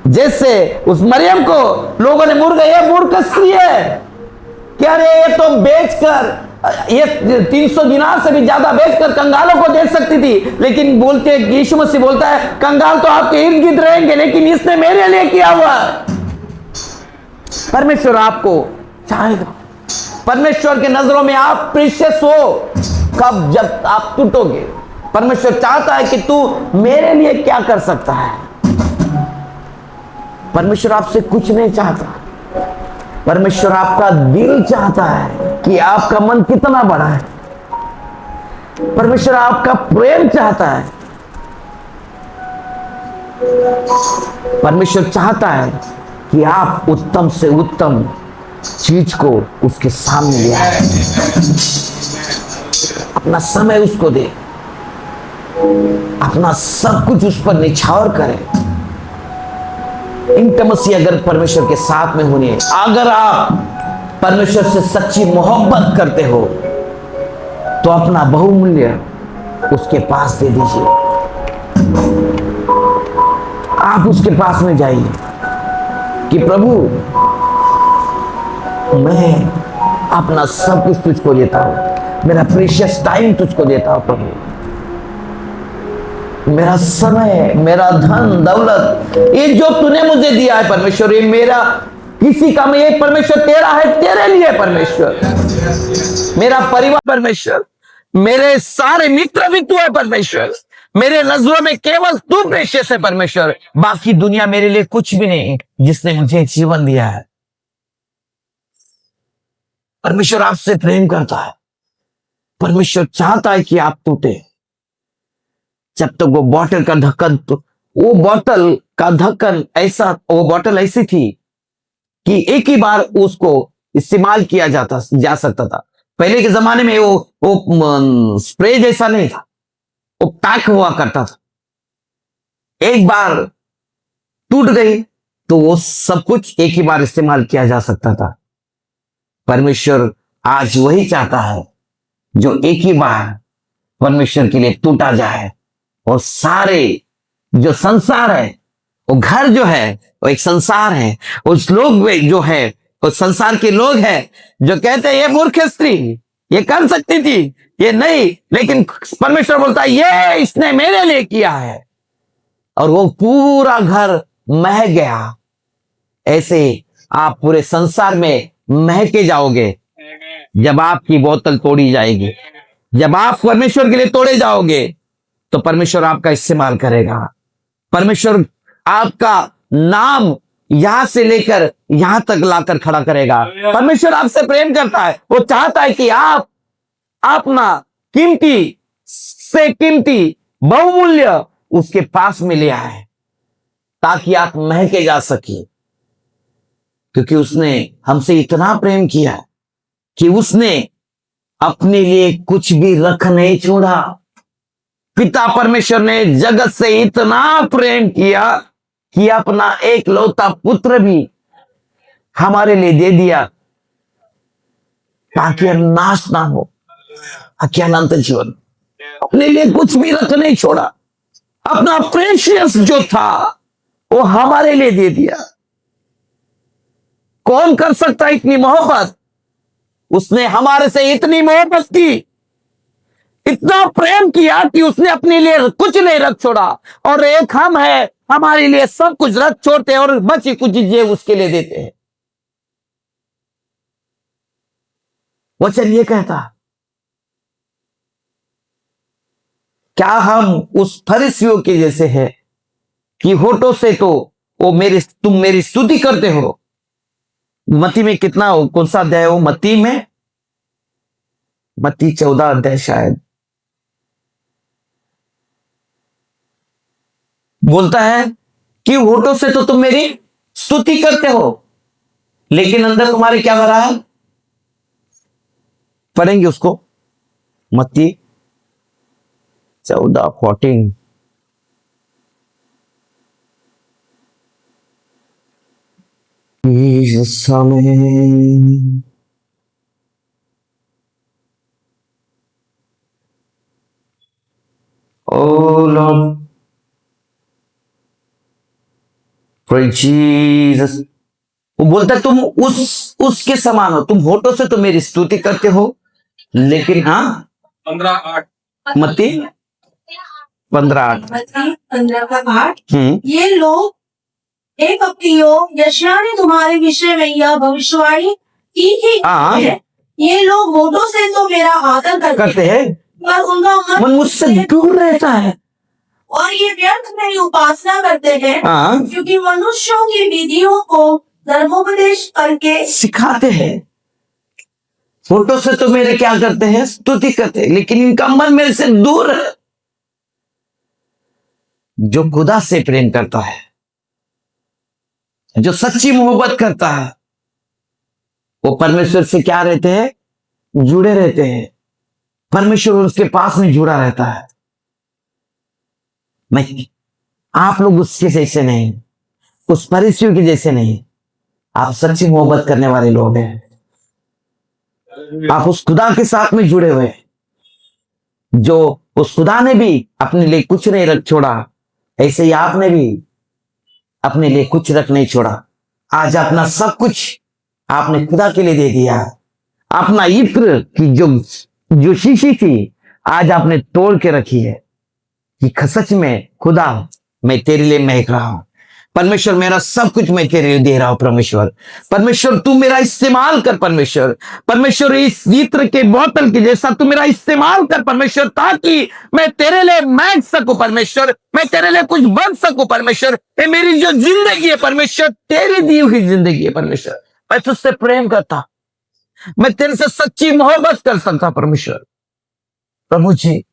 जैसे उस मरियम को लोगों ने मूर्ख, ये मूर्ख सी है क्या रे, ये तो बेचकर ये 300 दिनार से भी ज्यादा बेचकर कंगालों को दे सकती थी। लेकिन बोलते यीशु मसीह बोलता है कंगाल तो आपके इर्द गिर्द रहेंगे, लेकिन इसने मेरे लिए किया हुआ। परमेश्वर आपको चाहेगा, परमेश्वर के नजरों में आप प्रीशियस हो कब, जब आप टूटोगे। परमेश्वर चाहता है कि तू मेरे लिए क्या कर सकता है। परमेश्वर आपसे कुछ नहीं चाहता, परमेश्वर आपका दिल चाहता है कि आपका मन कितना बड़ा है। परमेश्वर आपका प्रेम चाहता है। परमेश्वर चाहता है कि आप उत्तम से उत्तम चीज को उसके सामने ले आए, अपना समय उसको दे, अपना सब कुछ उस पर निछावर करें। इंटिमेसी अगर परमेश्वर के साथ में होनी है, अगर आप परमेश्वर से सच्ची मोहब्बत करते हो तो अपना बहुमूल्य उसके पास दे दीजिए। आप उसके पास में जाइए कि प्रभु मैं अपना सब कुछ तुझको देता हूं, मेरा प्रीशियस टाइम तुझको देता हूं प्रभु, मेरा समय, मेरा धन दौलत, ये जो तूने मुझे दिया है परमेश्वर, ये मेरा किसी का नहीं है परमेश्वर, तेरा है, तेरे लिए परमेश्वर। मेरा परिवार परमेश्वर, मेरे सारे मित्र भी तू है परमेश्वर, मेरे नजरों में केवल तू प्रेशियस है परमेश्वर, बाकी दुनिया मेरे लिए कुछ भी नहीं, जिसने मुझे जीवन दिया है। परमेश्वर आपसे प्रेम करता है, परमेश्वर चाहता है कि आप टूटे। जब तक वो बॉटल का ढक्कन, वो बॉटल का ढक्कन ऐसा, वो बॉटल ऐसी थी कि एक ही बार उसको इस्तेमाल किया जा सकता था। पहले के जमाने में वो स्प्रे जैसा नहीं था, वो पैक हुआ करता था। एक बार टूट गई तो वो सब कुछ एक ही बार इस्तेमाल किया जा सकता था। परमेश्वर आज वही चाहता है जो एक ही बार परमेश्वर के लिए टूटा जाए, और सारे जो संसार है, वो घर जो है वो एक संसार है, उस लोग जो है वो संसार के लोग हैं जो कहते हैं ये मूर्ख स्त्री ये कर सकती थी, ये नहीं, लेकिन परमेश्वर बोलता है ये इसने मेरे लिए किया है, और वो पूरा घर महक गया। ऐसे आप पूरे संसार में महके जाओगे जब आपकी बोतल तोड़ी जाएगी, जब आप परमेश्वर के लिए तोड़े जाओगे तो परमेश्वर आपका इस्तेमाल करेगा। परमेश्वर आपका नाम यहां से लेकर यहां तक लाकर खड़ा करेगा। परमेश्वर आपसे प्रेम करता है, वो चाहता है कि आप अपना कीमती से कीमती बहुमूल्य उसके पास में ले आए, ताकि आप महके जा सके, क्योंकि उसने हमसे इतना प्रेम किया कि उसने अपने लिए कुछ भी रख नहीं छोड़ा। पिता परमेश्वर ने जगत से इतना प्रेम किया कि अपना एक लौता पुत्र भी हमारे लिए दे दिया, ताकि हम नाश ना हो, ताकि अनंत जीवन। अपने लिए कुछ भी रख नहीं छोड़ा, अपना प्रेशियस जो था वो हमारे लिए दे दिया। कौन कर सकता है इतनी मोहब्बत? उसने हमारे से इतनी मोहब्बत की, इतना प्रेम किया कि उसने अपने लिए कुछ नहीं रख छोड़ा, और एक हम है, हमारे लिए सब कुछ रख छोड़ते हैं और बची कुछ चीजें उसके लिए देते हैं। वचन ये कहता, क्या हम उस फरीसियों के जैसे हैं कि होठों से तो तुम मेरी स्तुति करते हो? मत्ती में कितना हो, कौन सा अध्याय हो मत्ती में? मत्ती 14 अध्याय शायद बोलता है कि होठों से तो तुम मेरी स्तुति करते हो, लेकिन अंदर तुम्हारे क्या भरा है? पढ़ेंगे उसको, मत्ती 14:14। इस समय ओ लॉर्ड प्रेज जीसस। वो बोलता है तुम उसके समान हो, तुम होठों से तो मेरी स्तुति करते हो, लेकिन हाँ 15:8। मत्ती 15:8। मत्ती 15:8। हम्म। ये लोग हे कपटियों, यशायाह ने तुम्हारे विषय में यह भविष्यवाणी की थी हाँ। है। ये लोग होठों से तो मेरा आदर करते हैं, पर उनका मन मुझसे दूर रहता है। और ये व्यर्थ मेरी उपासना करते हैं, हाँ। क्योंकि मनुष्यों की विधियों को धर्मोपदेश करके सिखाते हैं। होठों से तो मेरे क्या करते हैं? स्तुति करते हैं, लेकिन इनका मन मेरे से दूर है। जो खुदा से प्रेम करता है, जो सच्ची मोहब्बत करता है, वो परमेश्वर से क्या रहते हैं? जुड़े रहते हैं। परमेश्वर उसके पास में जुड़ा रहता है। मैं आप लोग उसके जैसे नहीं, उस फरीसियों के जैसे नहीं। आप सच्ची मोहब्बत करने वाले लोग हैं। आप उस खुदा के साथ में जुड़े हुए हैं, जो उस खुदा ने भी अपने लिए कुछ नहीं रख छोड़ा, ऐसे ही आपने भी अपने लिए कुछ रख नहीं छोड़ा। आज अपना सब कुछ आपने खुदा के लिए दे दिया। अपना इत्र की जो शीशी थी, आज आपने तोड़ के रखी है कि सच में खुदा मैं तेरे लिए महक रहा हूं। परमेश्वर मेरा सब कुछ मैं तेरे लिए दे रहा हूं। परमेश्वर तू मेरा इस्तेमाल कर। परमेश्वर इस इत्र के बोतल के जैसा तू मेरा इस्तेमाल कर परमेश्वर, ताकि मैं तेरे लिए महक सकूं। परमेश्वर मैं तेरे लिए कुछ बन सकूं। परमेश्वर ये मेरी जो जिंदगी है परमेश्वर, तेरी दी हुई जिंदगी है। परमेश्वर मैं तुझसे प्रेम करता, मैं तेरे से सच्ची मोहब्बत कर सकता। परमेश्वर प्रभु जी,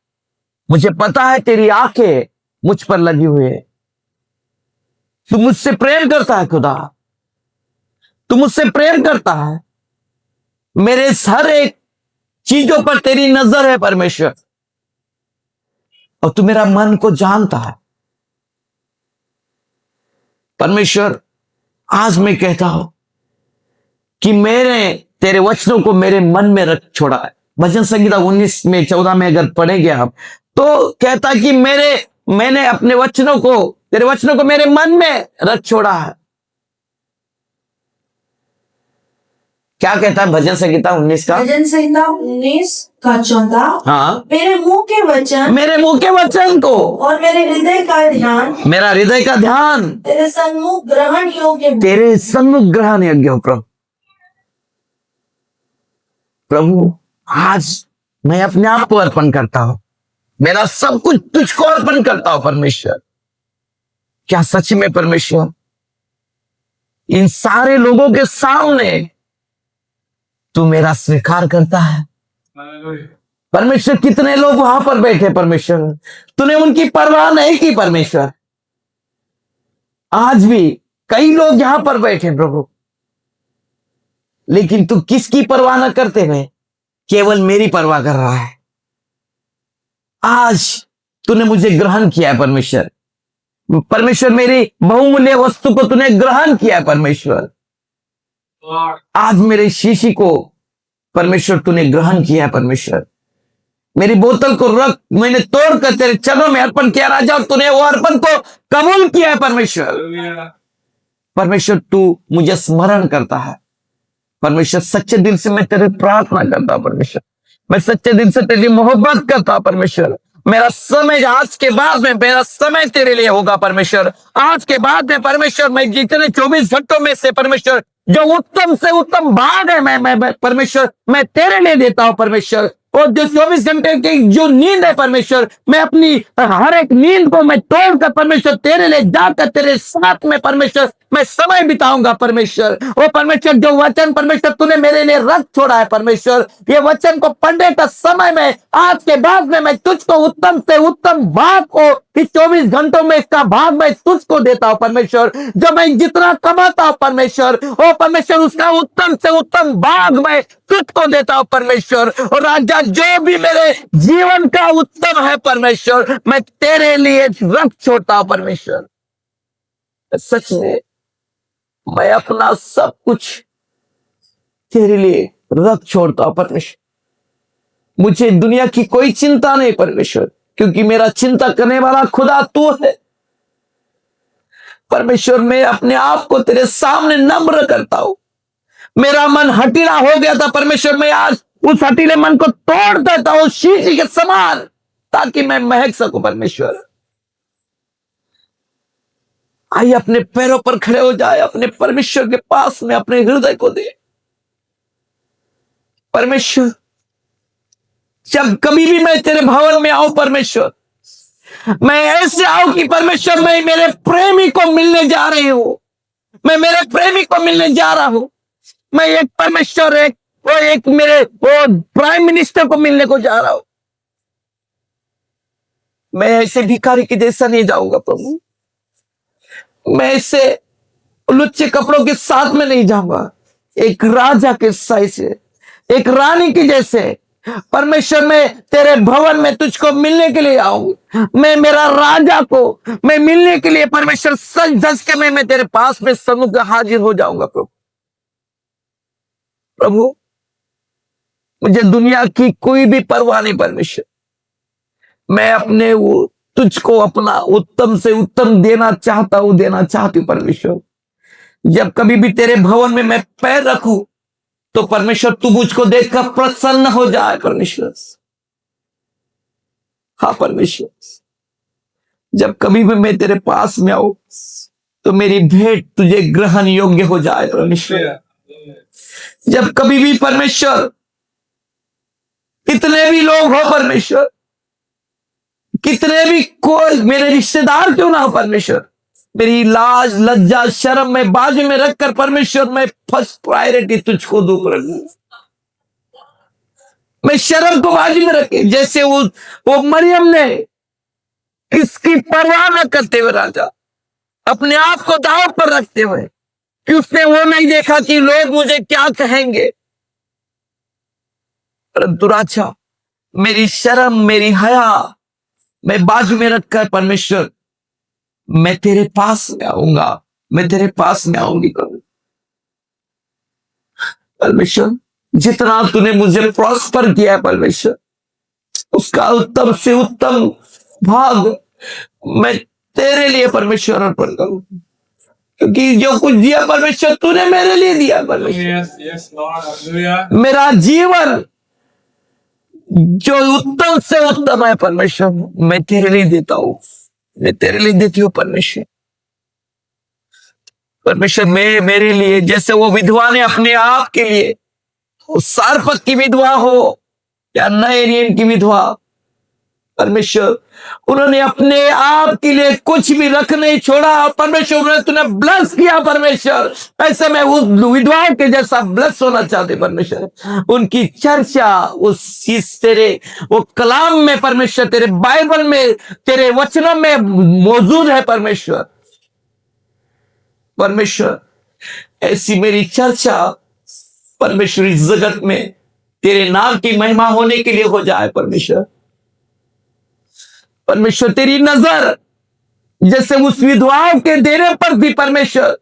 मुझे पता है तेरी आंखें मुझ पर लगी हुई है। तू मुझसे प्रेम करता है खुदा, तू मुझसे प्रेम करता है। मेरे हर एक चीजों पर तेरी नजर है परमेश्वर, और तू मेरा मन को जानता है। परमेश्वर आज मैं कहता हूं कि मैंने तेरे वचनों को मेरे मन में रख छोड़ा है। भजन संहिता 19 में 14 में अगर पढ़ेंगे आप, तो कहता कि मैंने अपने वचनों को, तेरे वचनों को मेरे मन में रख छोड़ा है। क्या कहता है भजन संहिता 19 का? भजन संहिता 19:14। हाँ, मेरे मुंह के वचन को और मेरे हृदय का ध्यान, मेरा हृदय का ध्यान तेरे सन्मुख ग्रहण योग्य हो। तेरे सन्मुख ग्रहण योग्य हो। प्रभु आज मैं अपने आप को अर्पण करता हूं, मेरा सब कुछ तुझको अर्पण करता हूं। परमेश्वर क्या सच में परमेश्वर इन सारे लोगों के सामने तू मेरा स्वीकार करता है? परमेश्वर कितने लोग वहां पर बैठे परमेश्वर, तूने उनकी परवाह नहीं की परमेश्वर। आज भी कई लोग यहां पर बैठे प्रभु, लेकिन तू किसकी परवाह न करते हुए केवल मेरी परवाह कर रहा है। आज तूने मुझे ग्रहण किया है परमेश्वर मेरी बहुमूल्य वस्तु को तूने ग्रहण किया है परमेश्वर। आज मेरे शीशी को परमेश्वर तूने ग्रहण किया है परमेश्वर। मेरी बोतल को रख, मैंने तोड़कर तेरे चरणों में अर्पण किया राजा, और तूने वो अर्पण को कबूल किया है परमेश्वर तू मुझे स्मरण करता है परमेश्वर। सच्चे दिल से मैं तेरे प्रार्थना करता हूं परमेश्वर, मैं सच्चे दिल से तेरी मोहब्बत करता हूं परमेश्वर। मेरा समय आज के बाद में, मेरा समय तेरे लिए होगा परमेश्वर। आज के बाद में परमेश्वर मैं जितने 24 घंटों में से परमेश्वर जो उत्तम से उत्तम भाग है मैं परमेश्वर मैं तेरे लिए देता हूं परमेश्वर। और जो 24 घंटे की जो नींद है परमेश्वर, मैं अपनी हर एक नींद को मैं तोड़कर परमेश्वर तेरे लिए जाकर तेरे साथ में परमेश्वर मैं समय बिताऊंगा परमेश्वर। ओ परमेश्वर जो वचन परमेश्वर तूने मेरे लिए रख छोड़ा है परमेश्वर, ये वचन को पढ़ने का समय में आज के बाद में मैं तुझको उत्तम से उत्तम बात को इस 24 घंटों में इसका भाग मैं तुझको देता हूं परमेश्वर। जब मैं जितना कमाता हूं परमेश्वर, ओ परमेश्वर, उसका उत्तम से उत्तम भाग मैं तुझको देता हूं परमेश्वर। और राजा, जो भी मेरे जीवन का उत्तम है परमेश्वर, मैं तेरे लिए रख छोड़ता हूं परमेश्वर। सच में मैं अपना सब कुछ तेरे लिए रख छोड़ता हूं परमेश्वर। मुझे दुनिया की कोई चिंता नहीं परमेश्वर, क्योंकि मेरा चिंता करने वाला खुदा तू है परमेश्वर। मैं अपने आप को तेरे सामने नम्र करता हूं। मेरा मन हटीला हो गया था परमेश्वर, मैं आज उस हटीले मन को तोड़ देता हूं शीशी के समान, ताकि मैं महक सकूं परमेश्वर। आइए अपने पैरों पर खड़े हो जाए, अपने परमेश्वर के पास में अपने हृदय को दे। परमेश्वर, जब कभी भी मैं तेरे भवन में आऊं परमेश्वर, मैं ऐसे आऊं कि परमेश्वर मैं मेरे प्रेमी को मिलने जा रही हूं, मैं मेरे प्रेमी को मिलने जा रहा हूं। मैं एक परमेश्वर, एक मेरे वो प्राइम मिनिस्टर को मिलने को जा रहा हूं। मैं ऐसे भिखारी के जैसा नहीं जाऊंगा प्रभु, मैं ऐसे लुच्चे कपड़ों के साथ में नहीं जाऊंगा। एक राजा के साइज से, एक रानी के जैसे परमेश्वर, मैं तेरे भवन में तुझको मिलने के लिए आऊं। मैं मेरा राजा को मैं मिलने के लिए परमेश्वर सच धज के मैं तेरे पास में सम्मुख हाजिर हो जाऊंगा प्रभु। प्रभु, मुझे दुनिया की कोई भी परवाह नहीं परमेश्वर। मैं अपने वो तुझको अपना उत्तम से उत्तम देना चाहता हूं, देना चाहती हूं परमेश्वर। जब कभी भी तेरे भवन में मैं पैर रखूं तो परमेश्वर तू मुझको देखकर प्रसन्न हो जाए परमेश्वर। हाँ परमेश्वर, जब कभी भी मैं तेरे पास में आऊं तो मेरी भेंट तुझे ग्रहण योग्य हो जाए परमेश्वर। जब कभी भी परमेश्वर, कितने भी लोग हो परमेश्वर, कितने भी कोई मेरे रिश्तेदार क्यों ना हो परमेश्वर, मेरी लाज लज्जा शर्म में बाजू में रखकर परमेश्वर मैं फर्स्ट प्रायोरिटी तुझको दूं प्रभु। मैं शर्म को बाजू में रखे, जैसे वो मरियम ने इसकी परवाह न करते हुए राजा, अपने आप को दांव पर रखते हुए, कि उसने वो नहीं देखा कि लोग मुझे क्या कहेंगे, परंतु राजा मेरी शर्म मेरी हया मैं बाजू में रखकर परमेश्वर मैं तेरे पास में आऊंगा, मैं तेरे पास में आऊंगी परमेश्वर। जितना तूने मुझे प्रॉस्पर किया है परमेश्वर, उसका उत्तम से उत्तम भाग मैं तेरे लिए परमेश्वर अर्पण करूं, क्योंकि जो कुछ दिया परमेश्वर तूने मेरे लिए दिया परमेश्वर। मेरा जीवन जो उत्तम से उत्तम है परमेश्वर, मैं तेरे लिए देता हूं, मैं तेरे लिए देती हूँ परमेश्वर। परमेश्वर मैं मेरे लिए, जैसे वो विधवा ने अपने आप के लिए, सारपत की विधवा हो या नए नियम की विधवा परमेश्वर, उन्होंने अपने आप के लिए कुछ भी रख नहीं छोड़ा परमेश्वर। उन्होंने तूने ब्लस किया परमेश्वर, ऐसे मैं उस विधवाओं के जैसा ब्लस होना चाहते परमेश्वर। उनकी चर्चा उस तेरे वो कलाम में परमेश्वर, तेरे बाइबल में, तेरे वचनों में मौजूद है परमेश्वर। परमेश्वर ऐसी मेरी चर्चा परमेश्वर इस जगत में तेरे नाम की महिमा होने के लिए हो जाए परमेश्वर। परमेश्वर तेरी नजर जैसे उस विधवाओं के देने पर भी परमेश्वर,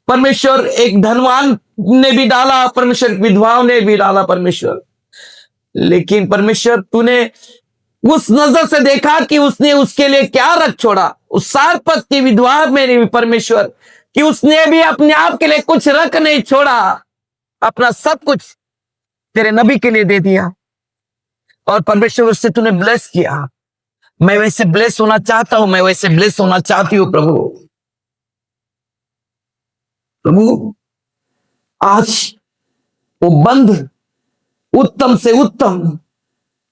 परमेश्वर एक धनवान ने भी डाला परमेश्वर, विधवाओं ने भी डाला परमेश्वर, लेकिन परमेश्वर तूने उस नजर से देखा कि उसने उसके लिए क्या रख छोड़ा। उस सारपत की विधवा में भी परमेश्वर, कि उसने भी अपने आप के लिए कुछ रख नहीं छोड़ा, अपना सब कुछ तेरे नबी के लिए दे दिया, और परमेश्वर उससे तूने ब्लेस किया। मैं वैसे ब्लेस होना चाहता हूं, मैं वैसे ब्लेस होना चाहती हूं प्रभु। प्रभु आज वो बंध उत्तम से उत्तम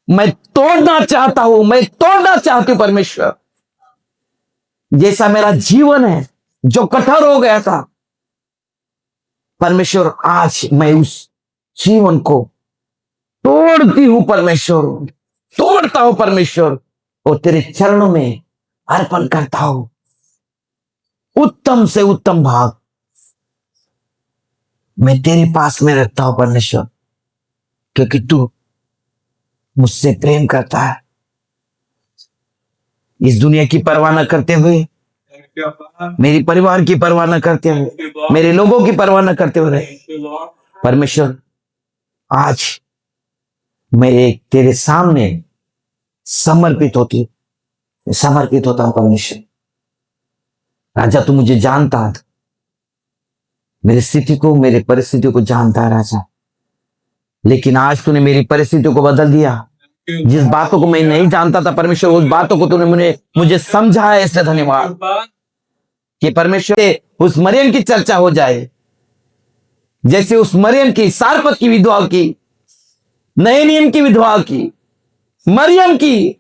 मैं तोड़ना चाहता हूं, मैं तोड़ना चाहती हूं परमेश्वर। जैसा मेरा जीवन है जो कठोर हो गया था परमेश्वर, आज मैं उस जीवन को तोड़ती हूं परमेश्वर, तोड़ता हूं परमेश्वर। और तेरे चरणों में अर्पण करता हूं उत्तम से उत्तम भाग मैं तेरे पास में रखता हूं परमेश्वर, क्योंकि तू मुझसे प्रेम करता है। इस दुनिया की परवाह न करते हुए, मेरी परिवार की परवाह न करते हुए, मेरे लोगों की परवाह न करते हुए परमेश्वर, आज मैं एक तेरे सामने समर्पित होता हूं परमेश्वर। राजा, तू मुझे जानता है, मेरी स्थिति को, मेरी परिस्थितियों को जानता है राजा, लेकिन आज तूने मेरी परिस्थितियों को बदल दिया। जिस बातों को मैं नहीं जानता था परमेश्वर, उस बातों को तूने मुझे समझा है, इसलिए धन्यवाद कि परमेश्वर उस मरियम की चर्चा हो जाए, जैसे उस मरियम की, सारपत की विधवा की, नए नियम की विधवा की, मरियम की,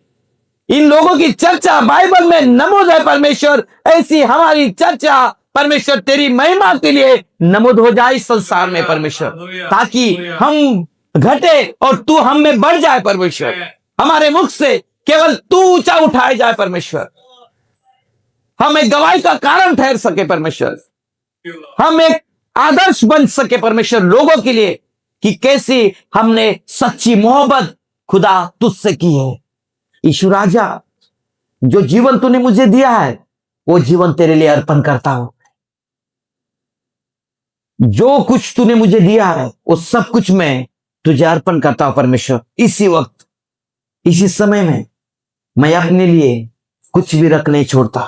इन लोगों की चर्चा बाइबल में नमूद है परमेश्वर। ऐसी हमारी चर्चा परमेश्वर तेरी महिमा के लिए नमूद हो जाए इस संसार में परमेश्वर, ताकि हम घटे और तू हम में बढ़ जाए परमेश्वर। हमारे मुख से केवल तू ऊंचा उठाए जाए परमेश्वर। हम एक गवाही का कारण ठहर सके परमेश्वर। हम एक आदर्श बन सके परमेश्वर लोगों के लिए, कि कैसे हमने सच्ची मोहब्बत खुदा तुझसे की है। यीशु राजा, जो जीवन तूने मुझे दिया है वो जीवन तेरे लिए अर्पण करता हूं। जो कुछ तूने मुझे दिया है वो सब कुछ मैं तुझे अर्पण करता हूं परमेश्वर। इसी वक्त, इसी समय में मैं अपने लिए कुछ भी रख नहीं छोड़ता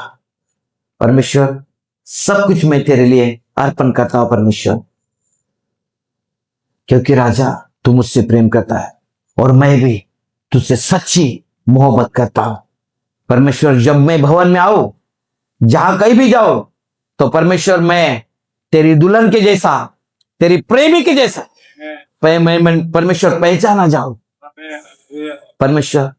परमेश्वर। सब कुछ मैं तेरे लिए अर्पण करता हूं परमेश्वर, क्योंकि राजा तू मुझसे प्रेम करता है और मैं भी तुझसे सच्ची मोहब्बत करता हूं परमेश्वर। जब मैं भवन में आऊं, जहां कहीं भी जाओ, तो परमेश्वर मैं तेरी दुल्हन के जैसा, तेरी प्रेमी के जैसा मैं परमेश्वर पहचाना जाऊं परमेश्वर।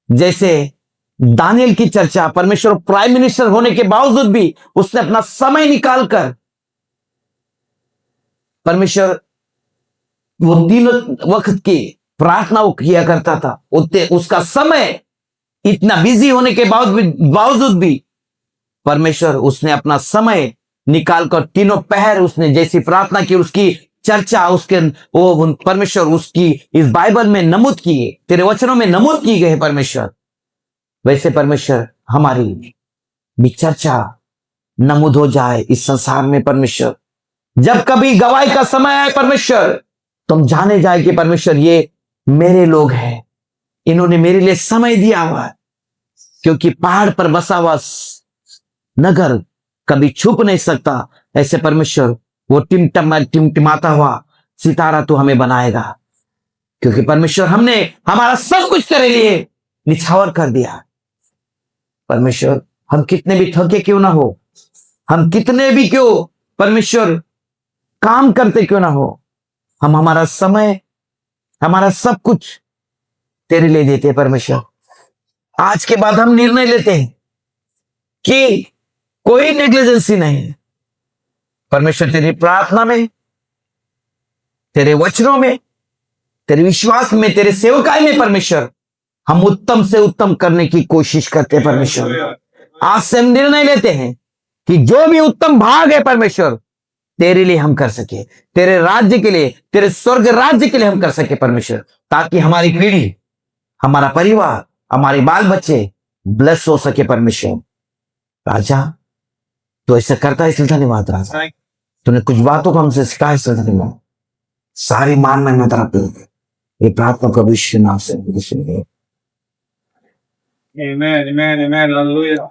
जैसे दानियल की चर्चा, परमेश्वर प्राइम मिनिस्टर होने के बावजूद भी उसने अपना समय निकालकर परमेश्वर वो तीनों वक्त की प्रार्थना वो किया करता था। उसका समय इतना बिजी होने के बावजूद भी परमेश्वर उसने अपना समय निकालकर तीनों पहर उसने जैसी प्रार्थना की, उसकी चर्चा, उसके वो परमेश्वर उसकी इस बाइबल में नमूद की है, तेरे वचनों में नमूद की गई है परमेश्वर। वैसे परमेश्वर हमारी भी चर्चा नमूद हो जाए इस संसार में परमेश्वर। जब कभी गवाही का समय आए परमेश्वर, तुम जाने जाए कि परमेश्वर ये मेरे लोग हैं, इन्होंने मेरे लिए समय दिया हुआ है। क्योंकि पहाड़ पर बसा हुआ नगर कभी छुप नहीं सकता, ऐसे परमेश्वर वो टिमटिमाता हुआ सितारा तू हमें बनाएगा, क्योंकि परमेश्वर हमने हमारा सब कुछ तेरे लिए निछावर कर दिया परमेश्वर। हम कितने भी थके क्यों ना हो, हम कितने भी क्यों परमेश्वर काम करते क्यों ना हो, हम हमारा समय, हमारा सब कुछ तेरे लिए देते हैं परमेश्वर। आज के बाद हम निर्णय लेते हैं कि कोई नेग्लिजेंसी नहीं है परमेश्वर। तेरी प्रार्थना में, तेरे वचनों में, तेरे विश्वास में, तेरे सेवकाई में परमेश्वर हम उत्तम से उत्तम करने की कोशिश करते हैं परमेश्वर। आज से हम निर्णय लेते हैं कि जो भी उत्तम भाग है परमेश्वर तेरे लिए हम कर सके, तेरे राज्य के लिए, तेरे स्वर्ग राज्य के लिए हम कर सके परमेश्वर, ताकि हमारी पीढ़ी, हमारा परिवार, हमारे बाल बच्चे ब्लेस हो सके परमेश्वर। राजा तो ऐसा करता है, इसलिए धन्यवाद राजा। तूने कुछ बातों को हमसे सिखाया, इसलिए धन्यवाद। सारी मान में तेरा पे ये प्रार्थना प्रभु यीशु नाम से। Amen, amen, amen, hallelujah.